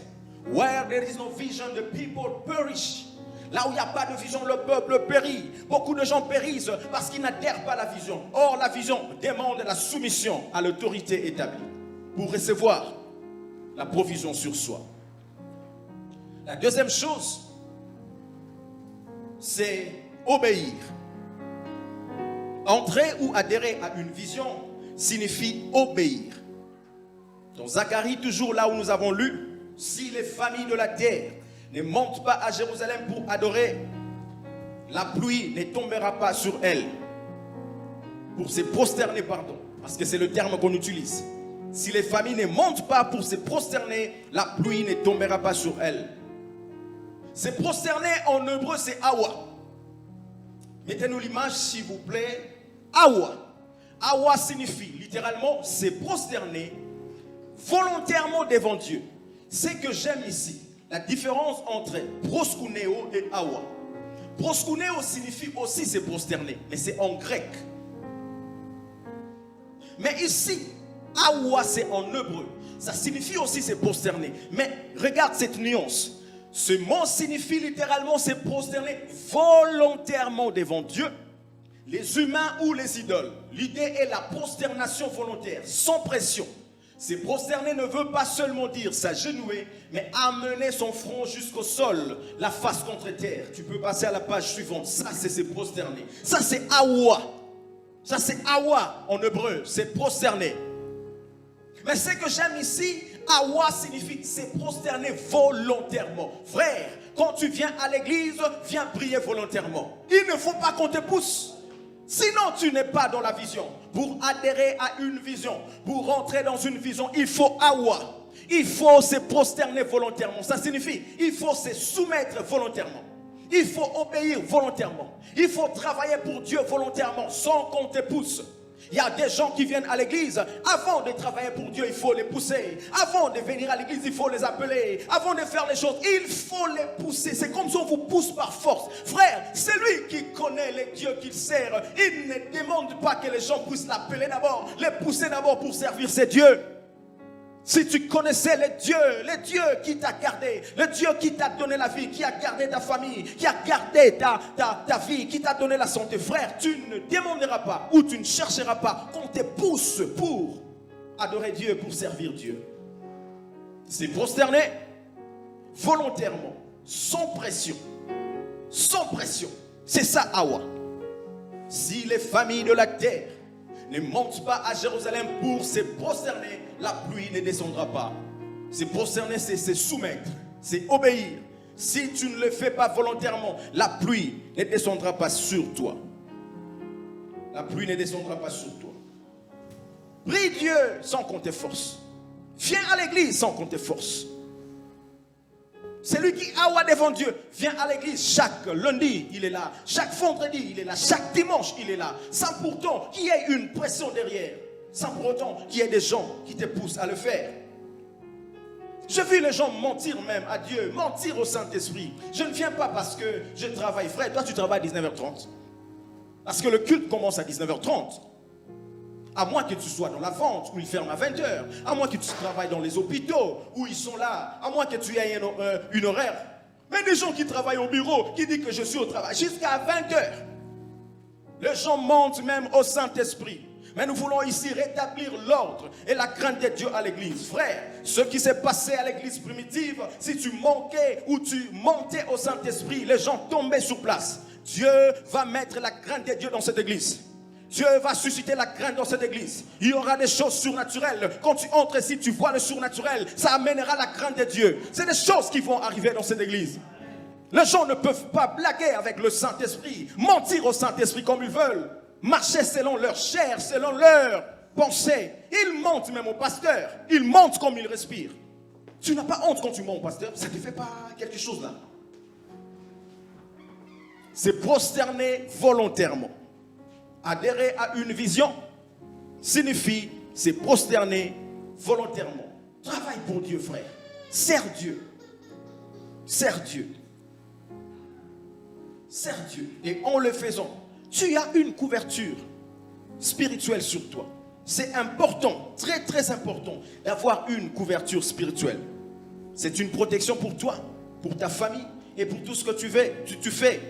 [SPEAKER 2] Where there is no vision, the people perish. Là où il n'y a pas de vision, le peuple périt. Beaucoup de gens périssent parce qu'ils n'adhèrent pas à la vision. Or, la vision demande la soumission à l'autorité établie pour recevoir la provision sur soi. La deuxième chose, c'est obéir. Entrer ou adhérer à une vision signifie obéir. Dans Zacharie, toujours là où nous avons lu, si les familles de la terre ne montent pas à Jérusalem pour adorer, la pluie ne tombera pas sur elles. Pour se prosterner, pardon, parce que c'est le terme qu'on utilise. Si les familles ne montent pas pour se prosterner, la pluie ne tombera pas sur elles. Se prosterner en hébreu, c'est awa. Mettez-nous l'image, s'il vous plaît. Awa. Awa signifie littéralement se prosterner volontairement devant Dieu. Ce que j'aime ici, la différence entre proskuneo et awa. Proskuneo signifie aussi se prosterner, mais c'est en grec. Mais ici, awa c'est en hébreu. Ça signifie aussi se prosterner. Mais regarde cette nuance. Ce mot signifie littéralement se prosterner volontairement devant Dieu, les humains ou les idoles. L'idée est la prosternation volontaire, sans pression. Se prosterner ne veut pas seulement dire s'agenouiller, mais amener son front jusqu'au sol, la face contre terre. Tu peux passer à la page suivante. Ça, c'est se prosterner. Ça, c'est awa. Ça c'est awa en hébreu, c'est prosterner. Mais ce que j'aime ici, awa signifie c'est prosterner volontairement. Frère, quand tu viens à l'église, viens prier volontairement. Il ne faut pas qu'on te pousse. Sinon, tu n'es pas dans la vision. Pour adhérer à une vision, pour rentrer dans une vision, il faut awa. Il faut se prosterner volontairement. Ça signifie, il faut se soumettre volontairement. Il faut obéir volontairement. Il faut travailler pour Dieu volontairement, sans qu'on te pousse. Il y a des gens qui viennent à l'église, avant de travailler pour Dieu, il faut les pousser. Avant de venir à l'église, il faut les appeler. Avant de faire les choses, il faut les pousser. C'est comme si on vous pousse par force. Frère, c'est lui qui connaît les dieux qu'il sert. Il ne demande pas que les gens puissent l'appeler d'abord, les pousser d'abord pour servir ses dieux. Si tu connaissais les dieux qui t'a gardé, le Dieu qui t'a donné la vie, qui a gardé ta famille, qui a gardé ta vie, qui t'a donné la santé, frère, tu ne demanderas pas ou tu ne chercheras pas qu'on te pousse pour adorer Dieu, pour servir Dieu. C'est prosterner volontairement, sans pression. Sans pression. C'est ça, Awa. Si les familles de la terre ne montent pas à Jérusalem pour se prosterner, la pluie ne descendra pas. Se prosterner, c'est se soumettre, c'est obéir. Si tu ne le fais pas volontairement, la pluie ne descendra pas sur toi. La pluie ne descendra pas sur toi. Prie Dieu sans qu'on te force. Viens à l'église sans qu'on te force. Celui qui awa devant Dieu vient à l'église chaque lundi, il est là. Chaque vendredi, il est là. Chaque dimanche, il est là. Sans pourtant qu'il y ait une pression derrière. Sans pour autant qu'il y ait des gens qui te poussent à le faire. J'ai vu les gens mentir même à Dieu, mentir au Saint-Esprit. Je ne viens pas parce que je travaille. Frère, toi tu travailles à 19h30. Parce que le culte commence à 19h30. À moins que tu sois dans la vente, où ils ferment à 20h. À moins que tu travailles dans les hôpitaux, où ils sont là. À moins que tu aies une horaire. Mais des gens qui travaillent au bureau, qui disent que je suis au travail, jusqu'à 20h. Les gens mentent même au Saint-Esprit. Mais nous voulons ici rétablir l'ordre et la crainte de Dieu à l'église. Frère, ce qui s'est passé à l'église primitive, si tu manquais ou tu montais au Saint-Esprit, les gens tombaient sur place. Dieu va mettre la crainte de Dieu dans cette église. Dieu va susciter la crainte dans cette église. Il y aura des choses surnaturelles. Quand tu entres ici, tu vois le surnaturel. Ça amènera la crainte de Dieu. C'est des choses qui vont arriver dans cette église. Les gens ne peuvent pas blaguer avec le Saint-Esprit, mentir au Saint-Esprit comme ils veulent. Marcher selon leur chair, selon leur pensée. Ils mentent même au pasteur. Ils mentent comme ils respirent. Tu n'as pas honte quand tu mens au pasteur. Ça ne te fait pas quelque chose là. C'est prosterner volontairement. Adhérer à une vision signifie se prosterner volontairement. Travaille pour Dieu, frère. Sers Dieu. Sers Dieu. Sers Dieu. Et en le faisant, tu as une couverture spirituelle sur toi. C'est important, très très important, d'avoir une couverture spirituelle. C'est une protection pour toi, pour ta famille et pour tout ce que tu fais.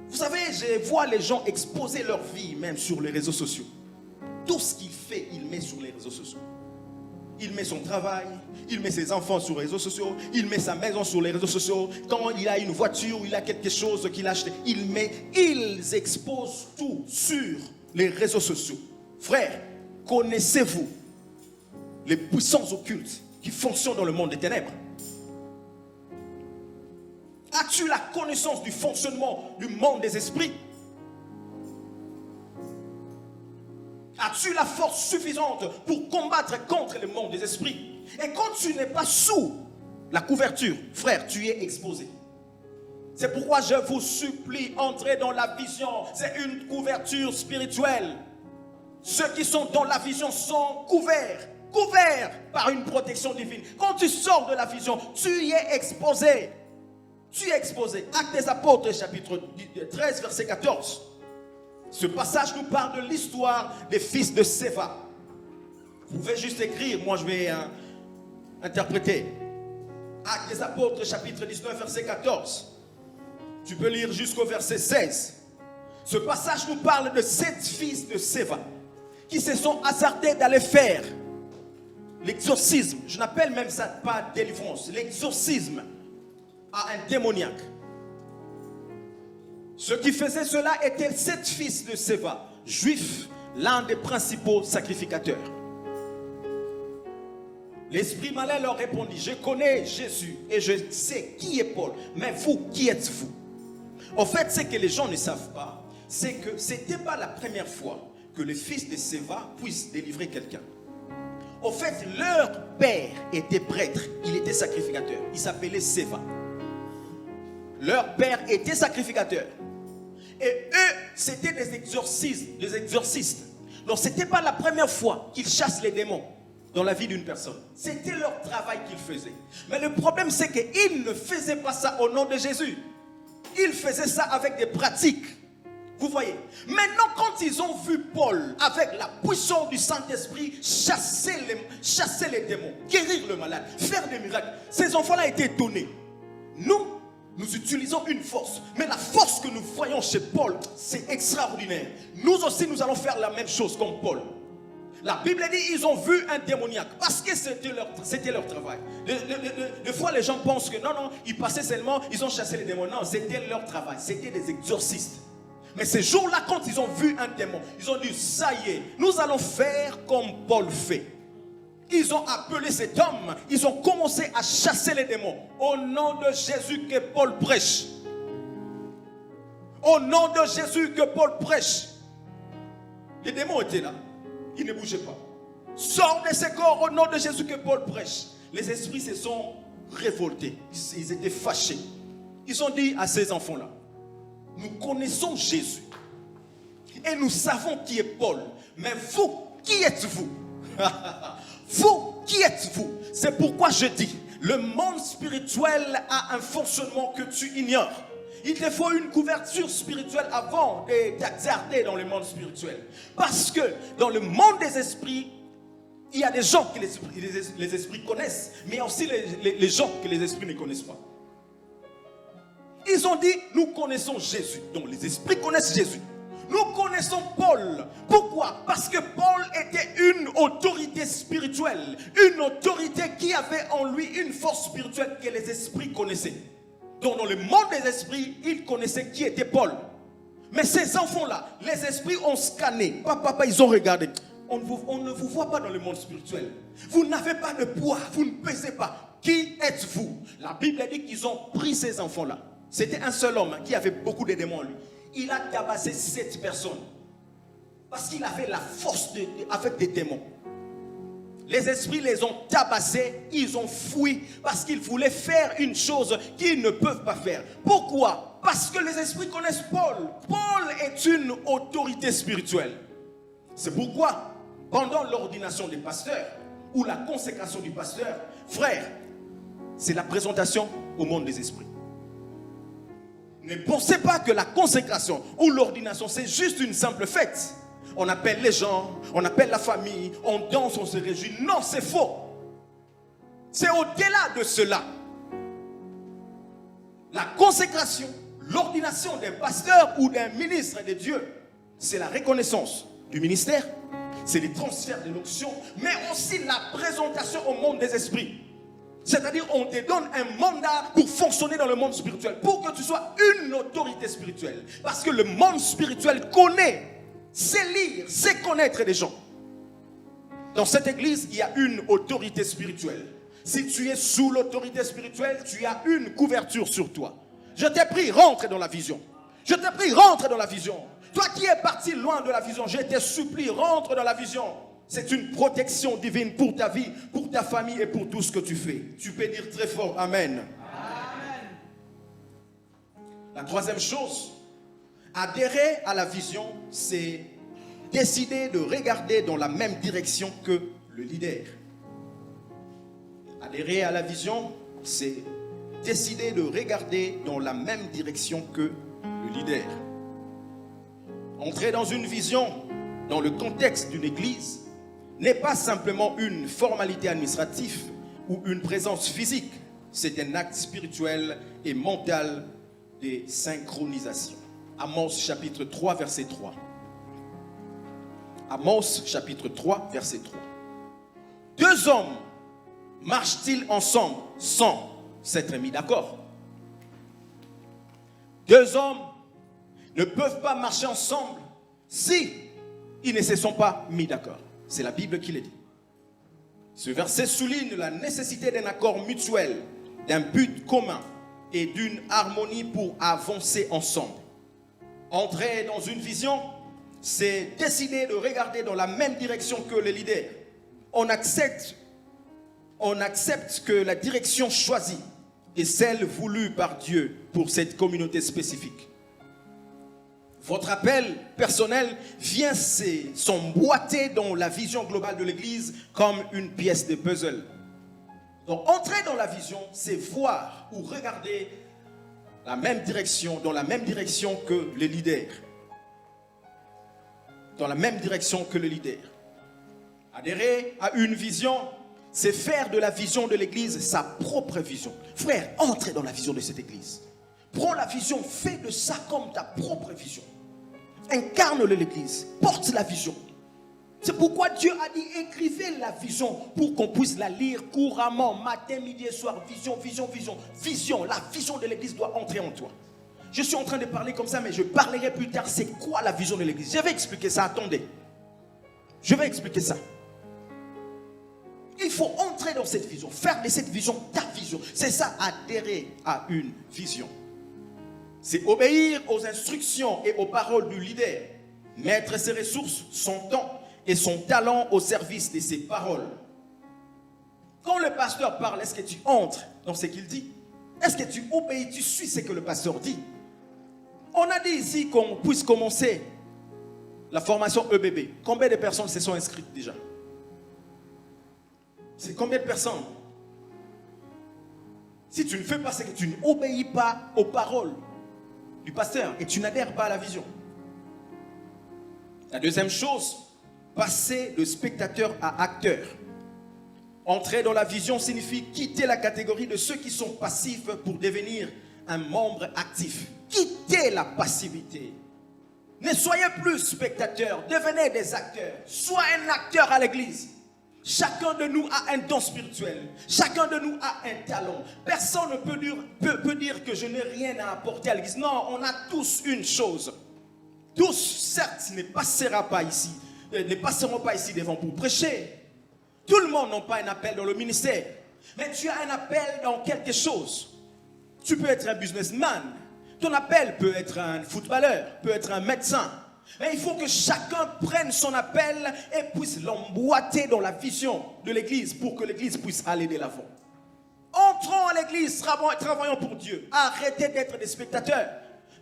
[SPEAKER 2] Vous savez, je vois les gens exposer leur vie même sur les réseaux sociaux. Tout ce qu'il fait, il met sur les réseaux sociaux. Il met son travail, il met ses enfants sur les réseaux sociaux, il met sa maison sur les réseaux sociaux. Quand il a une voiture, il a quelque chose qu'il a acheté, ils exposent tout sur les réseaux sociaux. Frère, connaissez-vous les puissances occultes qui fonctionnent dans le monde des ténèbres? As-tu la connaissance du fonctionnement du monde des esprits? As-tu la force suffisante pour combattre contre le monde des esprits? Et quand tu n'es pas sous la couverture, frère, tu es exposé. C'est pourquoi je vous supplie, entrez dans la vision. C'est une couverture spirituelle. Ceux qui sont dans la vision sont couverts par une protection divine. Quand tu sors de la vision, tu y es exposé. Tu es exposé. Actes des Apôtres, chapitre 13, verset 14. Ce passage nous parle de l'histoire des fils de Séva. Vous pouvez juste écrire, moi je vais interpréter. Actes des Apôtres, chapitre 19, verset 14. Tu peux lire jusqu'au verset 16. Ce passage nous parle de 7 fils de Séva qui se sont hasardés d'aller faire l'exorcisme. Je n'appelle même ça pas délivrance. L'exorcisme à un démoniaque. Ceux qui faisaient cela étaient 7 fils de Séva.
[SPEAKER 1] juif, l'un des principaux sacrificateurs. L'esprit malin leur répondit, je connais Jésus et je sais qui est Paul, mais vous, qui êtes-vous? En fait, ce que les gens ne savent pas, c'est que ce n'était pas la première fois que le fils de Séva puisse délivrer quelqu'un. En fait, leur père était prêtre, il était sacrificateur, il s'appelait Séva. Leur père était sacrificateur. Et eux, c'était des exorcistes. Donc, ce n'était pas la première fois qu'ils chassent les démons dans la vie d'une personne. C'était leur travail qu'ils faisaient. Mais le problème, c'est qu'ils ne faisaient pas ça au nom de Jésus. Ils faisaient ça avec des pratiques. Vous voyez. Maintenant, quand ils ont vu Paul, avec la puissance du Saint-Esprit, chasser les démons, guérir le malade, faire des miracles, ces enfants-là étaient étonnés. Nous utilisons une force, mais la force que nous voyons chez Paul, c'est extraordinaire. Nous aussi, nous allons faire la même chose comme Paul. La Bible dit ils ont vu un démoniaque parce que c'était leur travail. Des fois, les gens pensent que non, ils passaient seulement, ils ont chassé les démons. Non, c'était leur travail, c'était des exorcistes. Mais ces jours-là, quand ils ont vu un démon, ils ont dit ça y est, nous allons faire comme Paul fait. Ils ont appelé cet homme, ils ont commencé à chasser les démons au nom de Jésus que Paul prêche. Au nom de Jésus que Paul prêche. Les démons étaient là. Ils ne bougeaient pas. Sors de ces corps au nom de Jésus que Paul prêche. Les esprits se sont révoltés. Ils étaient fâchés. Ils ont dit à ces enfants-là, nous connaissons Jésus. Et nous savons qui est Paul. Mais vous, qui êtes-vous? Vous, qui êtes-vous? C'est pourquoi je dis, le monde spirituel a un fonctionnement que tu ignores. Il te faut une couverture spirituelle avant d'exercer dans le monde spirituel. Parce que dans le monde des esprits, il y a des gens que les esprits connaissent, mais il y a aussi les gens que les esprits ne connaissent pas. Ils ont dit, nous connaissons Jésus. Donc les esprits connaissent Jésus. Nous connaissons Paul. Pourquoi? Parce que Paul était une autorité spirituelle. Une autorité qui avait en lui une force spirituelle que les esprits connaissaient. Donc dans le monde des esprits, ils connaissaient qui était Paul. Mais ces enfants-là, les esprits ont scanné. Papa, ils ont regardé. On ne vous voit pas dans le monde spirituel. Vous n'avez pas de poids, vous ne pesez pas. Qui êtes-vous? La Bible dit qu'ils ont pris ces enfants-là. C'était un seul homme qui avait beaucoup de démons en lui. Il a tabassé 7 personnes. Parce qu'il avait la force avec des démons. Les esprits les ont tabassés, ils ont fui parce qu'ils voulaient faire une chose qu'ils ne peuvent pas faire. Pourquoi? Parce que les esprits connaissent Paul. Paul est une autorité spirituelle. C'est pourquoi, pendant l'ordination des pasteurs ou la consécration du pasteur, frère, c'est la présentation au monde des esprits. Ne pensez pas que la consécration ou l'ordination, c'est juste une simple fête. On appelle les gens, on appelle la famille, on danse, on se réjouit. Non, c'est faux. C'est au-delà de cela. La consécration, l'ordination d'un pasteur ou d'un ministre de Dieu, c'est la reconnaissance du ministère, c'est le transfert de l'onction, mais aussi la présentation au monde des esprits. C'est-à-dire, on te donne un mandat pour fonctionner dans le monde spirituel, pour que tu sois une autorité spirituelle. Parce que le monde spirituel connaît, sait lire, sait connaître les gens. Dans cette église, il y a une autorité spirituelle. Si tu es sous l'autorité spirituelle, tu as une couverture sur toi. Je t'ai pris, rentre dans la vision. Je t'ai pris, rentre dans la vision. Toi qui es parti loin de la vision, je te supplie, rentre dans la vision. C'est une protection divine pour ta vie, pour ta famille et pour tout ce que tu fais. Tu peux dire très fort, Amen. Amen. La troisième chose, adhérer à la vision, c'est décider de regarder dans la même direction que le leader. Adhérer à la vision, c'est décider de regarder dans la même direction que le leader. Entrer dans une vision, dans le contexte d'une église, n'est pas simplement une formalité administrative ou une présence physique. C'est un acte spirituel et mental de synchronisation. Amos chapitre 3, verset 3. Amos chapitre 3, verset 3. 2 hommes marchent-ils ensemble sans s'être mis d'accord? 2 hommes ne peuvent pas marcher ensemble si Ils ne se sont pas mis d'accord. C'est la Bible qui le dit. Ce verset souligne la nécessité d'un accord mutuel, d'un but commun et d'une harmonie pour avancer ensemble. Entrer dans une vision, c'est décider de regarder dans la même direction que le leader. On accepte que la direction choisie est celle voulue par Dieu pour cette communauté spécifique. Votre appel personnel vient s'emboîter dans la vision globale de l'Église comme une pièce de puzzle. Donc, entrer dans la vision, c'est voir ou regarder la même direction, dans la même direction que le leader. Dans la même direction que le leader. Adhérer à une vision, c'est faire de la vision de l'Église sa propre vision. Frère, entre dans la vision de cette Église. Prends la vision, fais de ça comme ta propre vision. Incarne l'Église, porte la vision. C'est pourquoi Dieu a dit écrivez la vision pour qu'on puisse la lire couramment, matin, midi et soir. Vision, vision, vision, vision. La vision de l'Église doit entrer en toi. Je suis en train de parler comme ça, mais je parlerai plus tard. C'est quoi la vision de l'Église? Je vais expliquer ça, attendez. Je vais expliquer ça. Il faut entrer dans cette vision, faire de cette vision ta vision. C'est ça, adhérer à une vision. C'est obéir aux instructions et aux paroles du leader. Mettre ses ressources, son temps et son talent au service de ses paroles. Quand le pasteur parle, est-ce que tu entres dans ce qu'il dit? Est-ce que tu obéis, tu suis ce que le pasteur dit? On a dit ici qu'on puisse commencer la formation EBB. Combien de personnes se sont inscrites déjà? C'est combien de personnes? Si tu ne fais pas ce que tu n'obéis pas aux paroles du pasteur et tu n'adhères pas à la vision. La deuxième chose, passer de spectateur à acteur. Entrer dans la vision signifie quitter la catégorie de ceux qui sont passifs pour devenir un membre actif. Quittez la passivité. Ne soyez plus spectateurs, devenez des acteurs. Sois un acteur à l'église. Chacun de nous a un don spirituel. Chacun de nous a un talent. Personne ne peut dire que je n'ai rien à apporter à l'église. Non, on a tous une chose. Tous, certes, ne passeront pas ici devant pour prêcher. Tout le monde n'a pas un appel dans le ministère. Mais tu as un appel dans quelque chose. Tu peux être un businessman. Ton appel peut être un footballeur, peut être un médecin. Mais il faut que chacun prenne son appel et puisse l'emboîter dans la vision de l'église pour que l'église puisse aller de l'avant. Entrons à l'église, travaillons pour Dieu. Arrêtez d'être des spectateurs.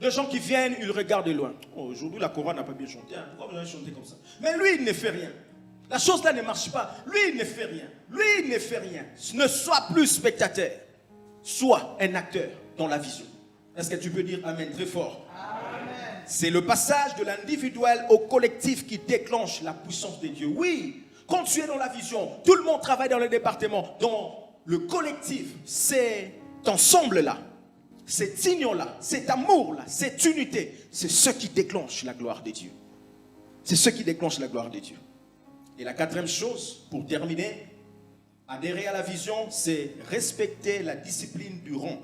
[SPEAKER 1] Des gens qui viennent, ils regardent de loin. Oh, aujourd'hui, la chorale n'a pas bien chanté. Hein? Pourquoi vous avez chanté comme ça? Mais lui, il ne fait rien. La chose là ne marche pas. Lui, il ne fait rien. Lui, il ne fait rien. Ne sois plus spectateur. Sois un acteur dans la vision. Est-ce que tu peux dire Amen très fort? Amen. C'est le passage de l'individuel au collectif qui déclenche la puissance de Dieu. Oui, quand tu es dans la vision, tout le monde travaille dans le département. Dans le collectif, cet ensemble-là, cet union-là, cet amour-là, cette unité, c'est ce qui déclenche la gloire de Dieu. C'est ce qui déclenche la gloire de Dieu. Et la quatrième chose, pour terminer, adhérer à la vision, c'est respecter la discipline du rang.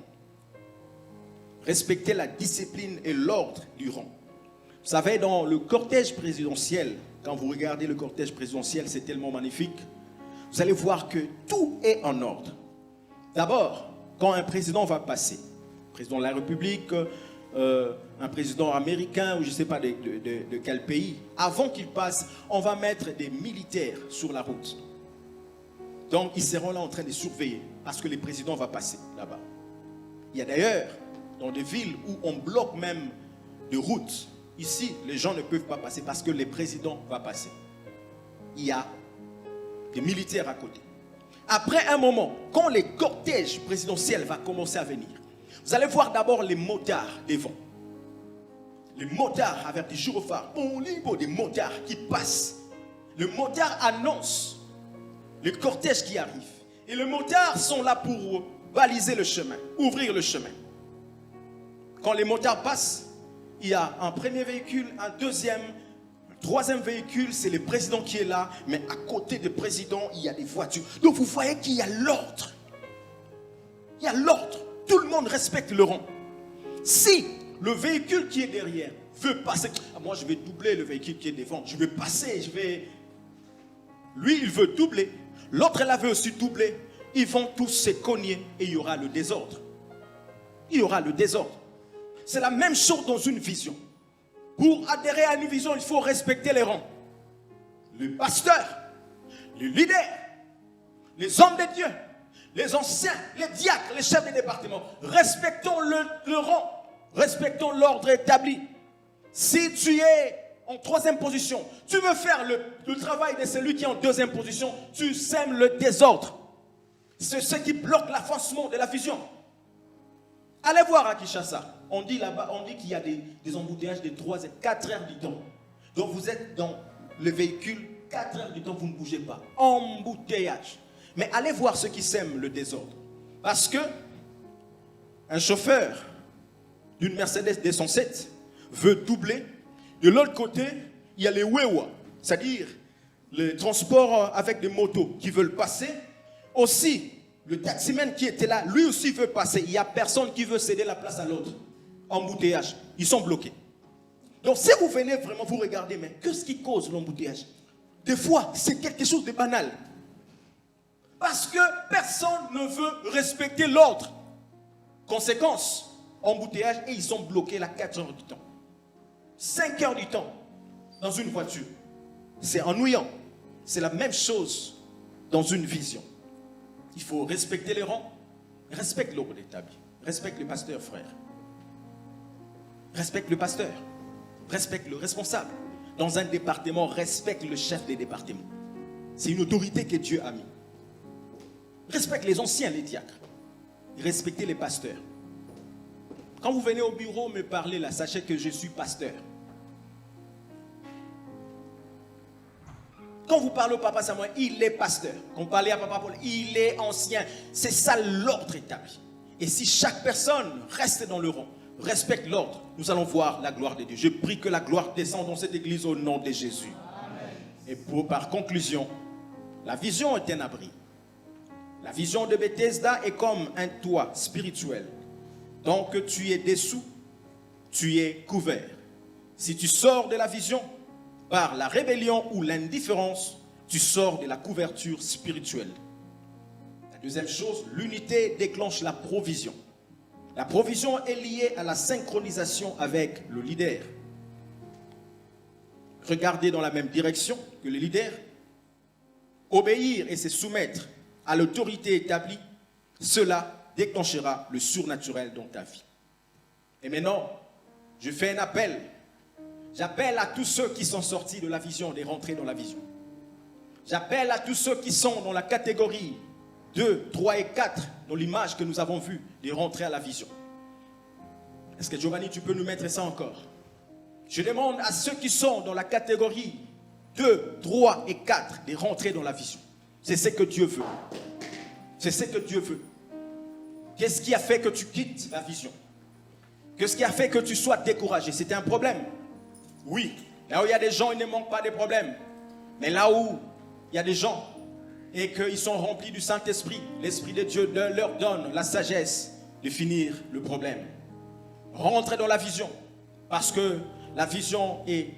[SPEAKER 1] Respecter la discipline et l'ordre du rang. Vous savez, dans le cortège présidentiel, quand vous regardez le cortège présidentiel, c'est tellement magnifique. Vous allez voir que tout est en ordre. D'abord, quand un président va passer, président de la République, un président américain ou je ne sais pas de quel pays, avant qu'il passe, on va mettre des militaires sur la route. Donc, ils seront là en train de surveiller parce que le président va passer là-bas. Il y a d'ailleurs, dans des villes où on bloque même de routes, ici, les gens ne peuvent pas passer parce que le président va passer. Il y a des militaires à côté. Après un moment, quand le cortège présidentiel va commencer à venir, vous allez voir d'abord les motards devant. Les motards avec des gyrophares, des motards qui passent. Le motard annonce le cortège qui arrive. Et les motards sont là pour baliser le chemin, ouvrir le chemin. Quand les motards passent, il y a un premier véhicule, un deuxième, un troisième véhicule, c'est le président qui est là, mais à côté du président, il y a des voitures. Donc vous voyez qu'il y a l'ordre. Il y a l'ordre. Tout le monde respecte le rang. Si le véhicule qui est derrière
[SPEAKER 2] veut passer. Ah, moi, je vais doubler le véhicule qui est devant. Je vais passer, Lui, il veut doubler. L'autre, elle veut aussi doubler. Ils vont tous se cogner et il y aura le désordre. Il y aura le désordre. C'est la même chose dans une vision. Pour adhérer à une vision, il faut respecter les rangs. Le pasteur, le leader, les hommes de Dieu, les anciens, les diacres, les chefs des départements. Respectons le rang, respectons l'ordre établi. Si tu es en troisième position, tu veux faire le travail de celui qui est en deuxième position, tu sèmes le désordre. C'est ce qui bloque l'avancement de la vision. Allez voir à Kinshasa. On dit là-bas, qu'il y a des embouteillages de 3 et 4 heures du temps. Donc vous êtes dans le véhicule, 4 heures du temps, vous ne bougez pas. Embouteillage. Mais allez voir ceux qui sèment le désordre. Parce que un chauffeur d'une Mercedes 207 veut doubler. De l'autre côté, il y a les Wewa, c'est-à-dire les transports avec des motos qui veulent passer. Aussi, le taximan qui était là, lui aussi veut passer. Il n'y a personne qui veut céder la place à l'autre. Embouteillage. Ils sont bloqués. Donc si vous venez vraiment, vous regardez, mais qu'est-ce qui cause l'embouteillage? Des fois, c'est quelque chose de banal. Parce que personne ne veut respecter l'ordre. Conséquence, embouteillage et ils sont bloqués là 4 heures du temps. 5 heures du temps dans une voiture. C'est ennuyant. C'est la même chose dans une vision. Il faut respecter les rangs. Respecte l'ordre établi. Respecte le pasteur, frère. Respecte le pasteur. Respecte le responsable. Dans un département, respecte le chef des départements. C'est une autorité que Dieu a mis. Respecte les anciens, les diacres. Respectez les pasteurs. Quand vous venez au bureau me parler là, sachez que je suis pasteur. Quand vous parlez au papa Samuel, il est pasteur. Quand vous parlez à papa Paul, il est ancien. C'est ça l'ordre établi. Et si chaque personne reste dans le rang, respecte l'ordre, nous allons voir la gloire de Dieu. Je prie que la gloire descende dans cette église au nom de Jésus. Amen. Et par conclusion, la vision est un abri. La vision de Bethesda est comme un toit spirituel. Donc tu es dessous, tu es couvert. Si tu sors de la vision par la rébellion ou l'indifférence, tu sors de la couverture spirituelle. La deuxième chose, l'unité déclenche la provision. La provision est liée à la synchronisation avec le leader. Regarder dans la même direction que le leader, obéir et se soumettre à l'autorité établie, cela déclenchera le surnaturel dans ta vie. Et maintenant, je fais un appel. J'appelle à tous ceux qui sont sortis de la vision de rentrer dans la vision. J'appelle à tous ceux qui sont dans la catégorie 2, 3 et 4, dans l'image que nous avons vue, de rentrer à la vision. Est-ce que Giovanni, tu peux nous mettre ça encore? Je demande à ceux qui sont dans la catégorie 2, 3 et 4 de rentrer dans la vision. C'est ce que Dieu veut. C'est ce que Dieu veut. Qu'est-ce qui a fait que tu quittes la vision? Qu'est-ce qui a fait que tu sois découragé? C'était un problème. Oui, là où il y a des gens, il ne manque pas de problèmes. Mais là où il y a des gens et qu'ils sont remplis du Saint-Esprit, l'Esprit de Dieu leur donne la sagesse de finir le problème. Rentre dans la vision, parce que la vision est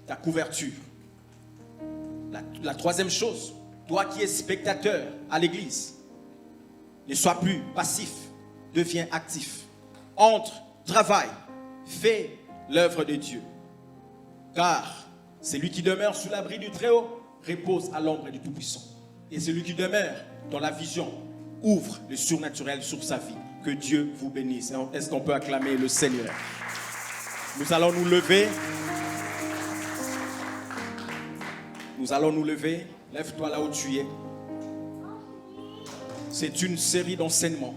[SPEAKER 2] ta couverture. La troisième chose, toi qui es spectateur à l'église, ne sois plus passif, deviens actif. Entre, travaille, fais l'œuvre de Dieu. Car celui qui demeure sous l'abri du Très-Haut repose à l'ombre du Tout-Puissant. Et celui qui demeure dans la vision ouvre le surnaturel sur sa vie. Que Dieu vous bénisse. Est-ce qu'on peut acclamer le Seigneur? Nous allons nous lever. Nous allons nous lever. Lève-toi là où tu es. C'est une série d'enseignements.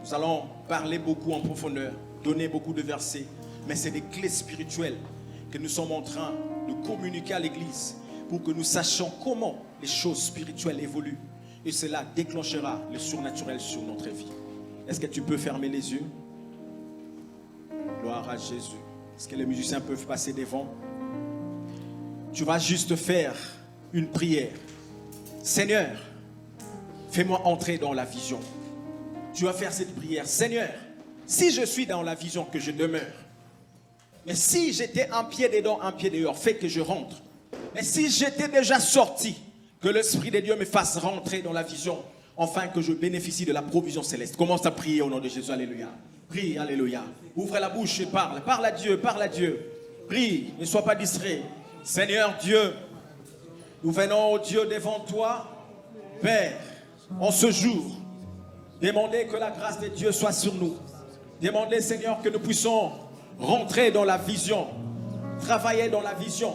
[SPEAKER 2] Nous allons parler beaucoup en profondeur, donner beaucoup de versets. Mais c'est des clés spirituelles que nous sommes en train de communiquer à l'église pour que nous sachions comment les choses spirituelles évoluent. Et cela déclenchera le surnaturel sur notre vie. Est-ce que tu peux fermer les yeux? Gloire à Jésus. Est-ce que les musiciens peuvent passer devant? Tu vas juste faire une prière. Seigneur, fais-moi entrer dans la vision. Tu vas faire cette prière. Seigneur, si je suis dans la vision, que je demeure.
[SPEAKER 1] Mais si j'étais un pied dedans, un pied dehors, fait que je rentre. Mais si j'étais déjà sorti, que l'Esprit de Dieu me fasse rentrer dans la vision, afin que je bénéficie de la provision céleste. Commence à prier au nom de Jésus, alléluia. Prie, alléluia. Ouvre la bouche et parle. Parle à Dieu, parle à Dieu. Prie, ne sois pas distrait. Seigneur Dieu, nous venons, oh Dieu, devant toi, Père, en ce jour, demander que la grâce de Dieu soit sur nous. Demander, Seigneur, que nous puissions rentrer dans la vision, travailler dans la vision,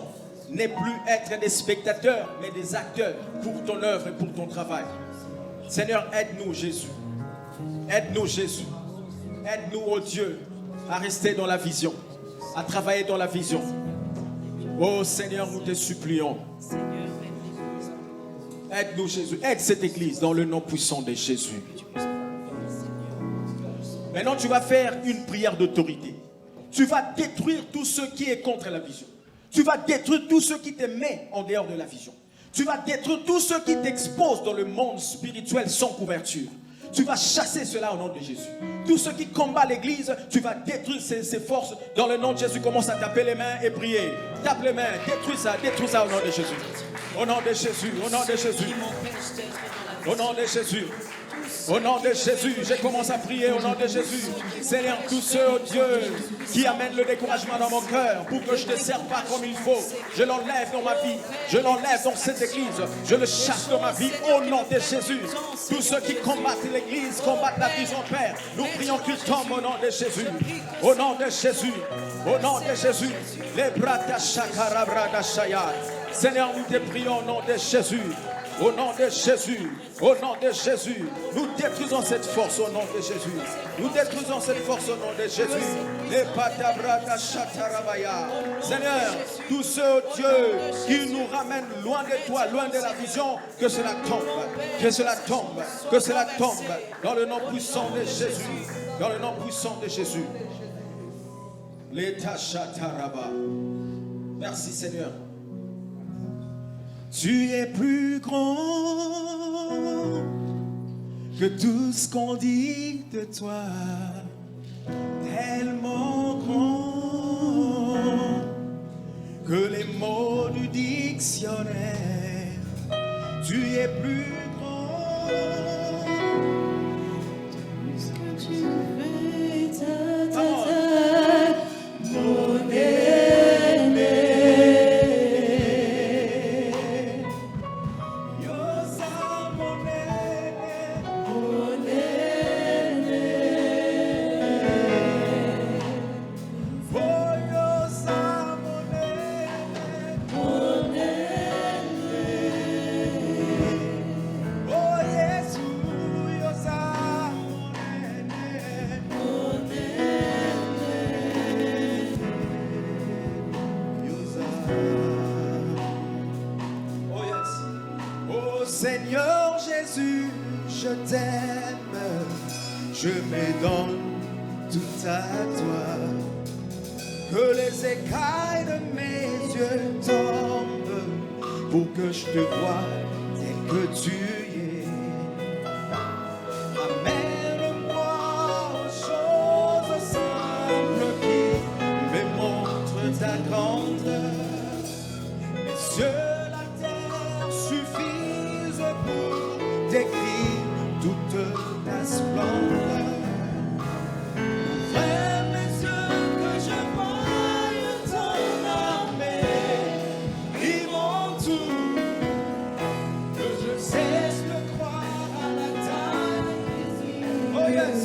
[SPEAKER 1] ne plus être des spectateurs, mais des acteurs pour ton œuvre et pour ton travail. Seigneur, aide-nous, Jésus. Aide-nous, Jésus. Aide-nous, oh Dieu, à rester dans la vision, à travailler dans la vision. Oh Seigneur, nous te supplions. Aide-nous, Jésus. Aide cette église dans le nom puissant de Jésus. Maintenant, tu vas faire une prière d'autorité. Tu vas détruire tout ce qui est contre la vision. Tu vas détruire tout ce qui te met en dehors de la vision. Tu vas détruire tout ce qui t'expose dans le monde spirituel sans couverture. Tu vas chasser cela au nom de Jésus. Tout ce qui combat l'église, tu vas détruire ces forces. Dans le nom de Jésus, commence à taper les mains et prier. Tape les mains, détruis ça au nom de Jésus. Au nom de Jésus, au nom de Jésus. Au nom de Jésus. Au nom de Jésus, je commence à prier au nom de Jésus. Seigneur, tous ceux, oh Dieu, qui amènent le découragement dans mon cœur pour que je ne te serve pas comme il faut, je l'enlève dans ma vie, je l'enlève dans cette église, je le chasse dans ma vie au nom de Jésus. Tous ceux qui combattent l'église, combattent la vision, Père, nous prions qu'ils tombent au nom de Jésus. Au nom de Jésus, au nom de Jésus. Les bras d'Achakarabragashaya. Seigneur, nous te prions au nom de Jésus. Au nom de Jésus, au nom de Jésus, nous détruisons cette force au nom de Jésus. Nous détruisons cette force au nom de Jésus. Seigneur, tous ceux, Dieu, qui nous ramènent loin de toi, loin de la vision, que cela tombe, que cela tombe, que cela tombe, dans le nom puissant de Jésus, dans le nom puissant de Jésus. Merci Seigneur. Tu es plus grand que tout ce qu'on dit de toi, tellement grand que les mots du dictionnaire. Tu es plus grand.
[SPEAKER 3] Tout ce que tu fais, mon aîné.
[SPEAKER 1] Seigneur Jésus, je t'aime, je me donne tout à toi. Que les écailles de mes yeux tombent pour que je te voie tel que tu es. Amène-moi aux choses simples qui me montrent ta grandeur. Mes yeux décrit toute ta splendeur. Ouvre mes yeux que je voie ton armée qui m'entoure, que je cesse de croire à la taille. Oh yes.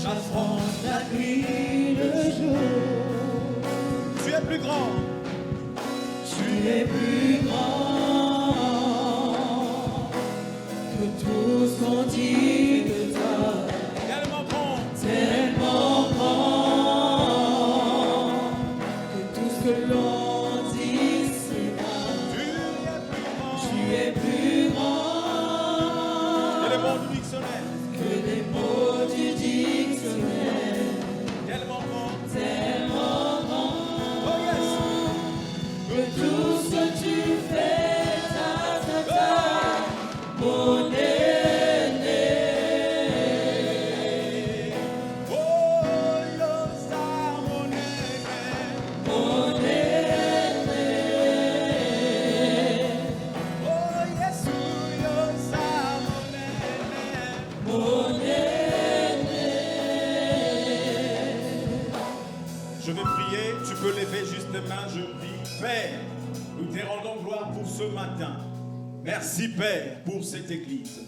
[SPEAKER 1] J'affronte la nuit, le jour. Tu es plus grand. Tu es plus grand.
[SPEAKER 3] Tout ce qu'on dit de toi, tellement grand, que tout ce que l'on dit, c'est vrai. Tu es plus grand
[SPEAKER 1] que les mots du dictionnaire.
[SPEAKER 3] Que les mots du dictionnaire.
[SPEAKER 1] Tellement grand.
[SPEAKER 3] Tellement grand.
[SPEAKER 1] Oh yes.
[SPEAKER 3] Que tout ce que tu
[SPEAKER 1] Père, nous te rendons gloire pour ce matin. Merci Père pour cette église.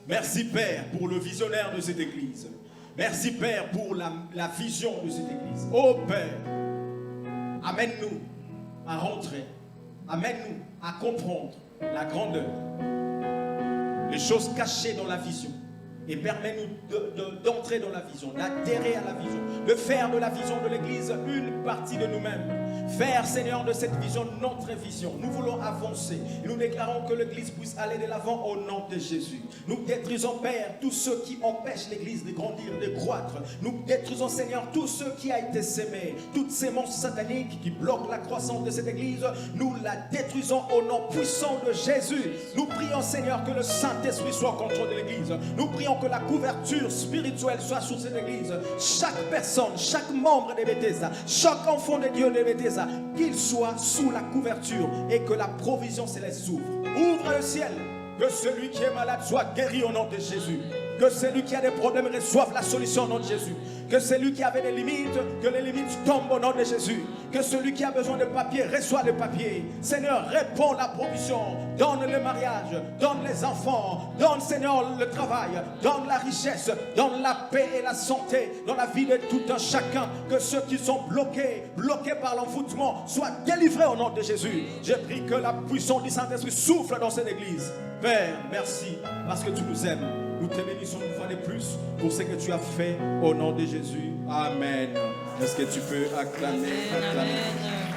[SPEAKER 1] Merci Père pour le visionnaire de cette église. Merci Père pour la vision de cette église. Oh Père, amène-nous à rentrer. Amène-nous à comprendre la grandeur, les choses cachées dans la vision. Et permets-nous d'entrer dans la vision, d'adhérer à la vision, de faire de la vision de l'église une partie de nous-mêmes. Faire, Seigneur, de cette vision notre vision. Nous voulons avancer. Et nous déclarons que l'église puisse aller de l'avant au nom de Jésus. Nous détruisons, Père, tous ceux qui empêchent l'église de grandir, de croître. Nous détruisons, Seigneur, tous ceux qui a été sémé, toutes ces monstres sataniques qui bloquent la croissance de cette église. Nous la détruisons au nom puissant de Jésus. Nous prions, Seigneur, que le Saint-Esprit soit au contrôle de l'église. Nous prions que la couverture spirituelle soit sur cette église. Chaque personne, chaque membre de Bethesda, chaque enfant de Dieu de Bethesda, qu'il soit sous la couverture et que la provision céleste s'ouvre. Ouvre le ciel, que celui qui est malade soit guéri au nom de Jésus. Que celui qui a des problèmes reçoive la solution au nom de Jésus. Que celui qui avait des limites, que les limites tombent au nom de Jésus. Que celui qui a besoin de papier reçoive le papier. Seigneur, réponds la provision. Donne le mariage, donne les enfants, donne, Seigneur, le travail, donne la richesse, donne la paix et la santé dans la vie de tout un chacun. Que ceux qui sont bloqués par l'envoûtement soient délivrés au nom de Jésus. Je prie que la puissance du Saint-Esprit souffle dans cette église. Père, merci parce que tu nous aimes. Nous te bénissons une fois de plus pour ce que tu as fait au nom de Jésus. Amen. Est-ce que tu peux acclamer?
[SPEAKER 3] Amen.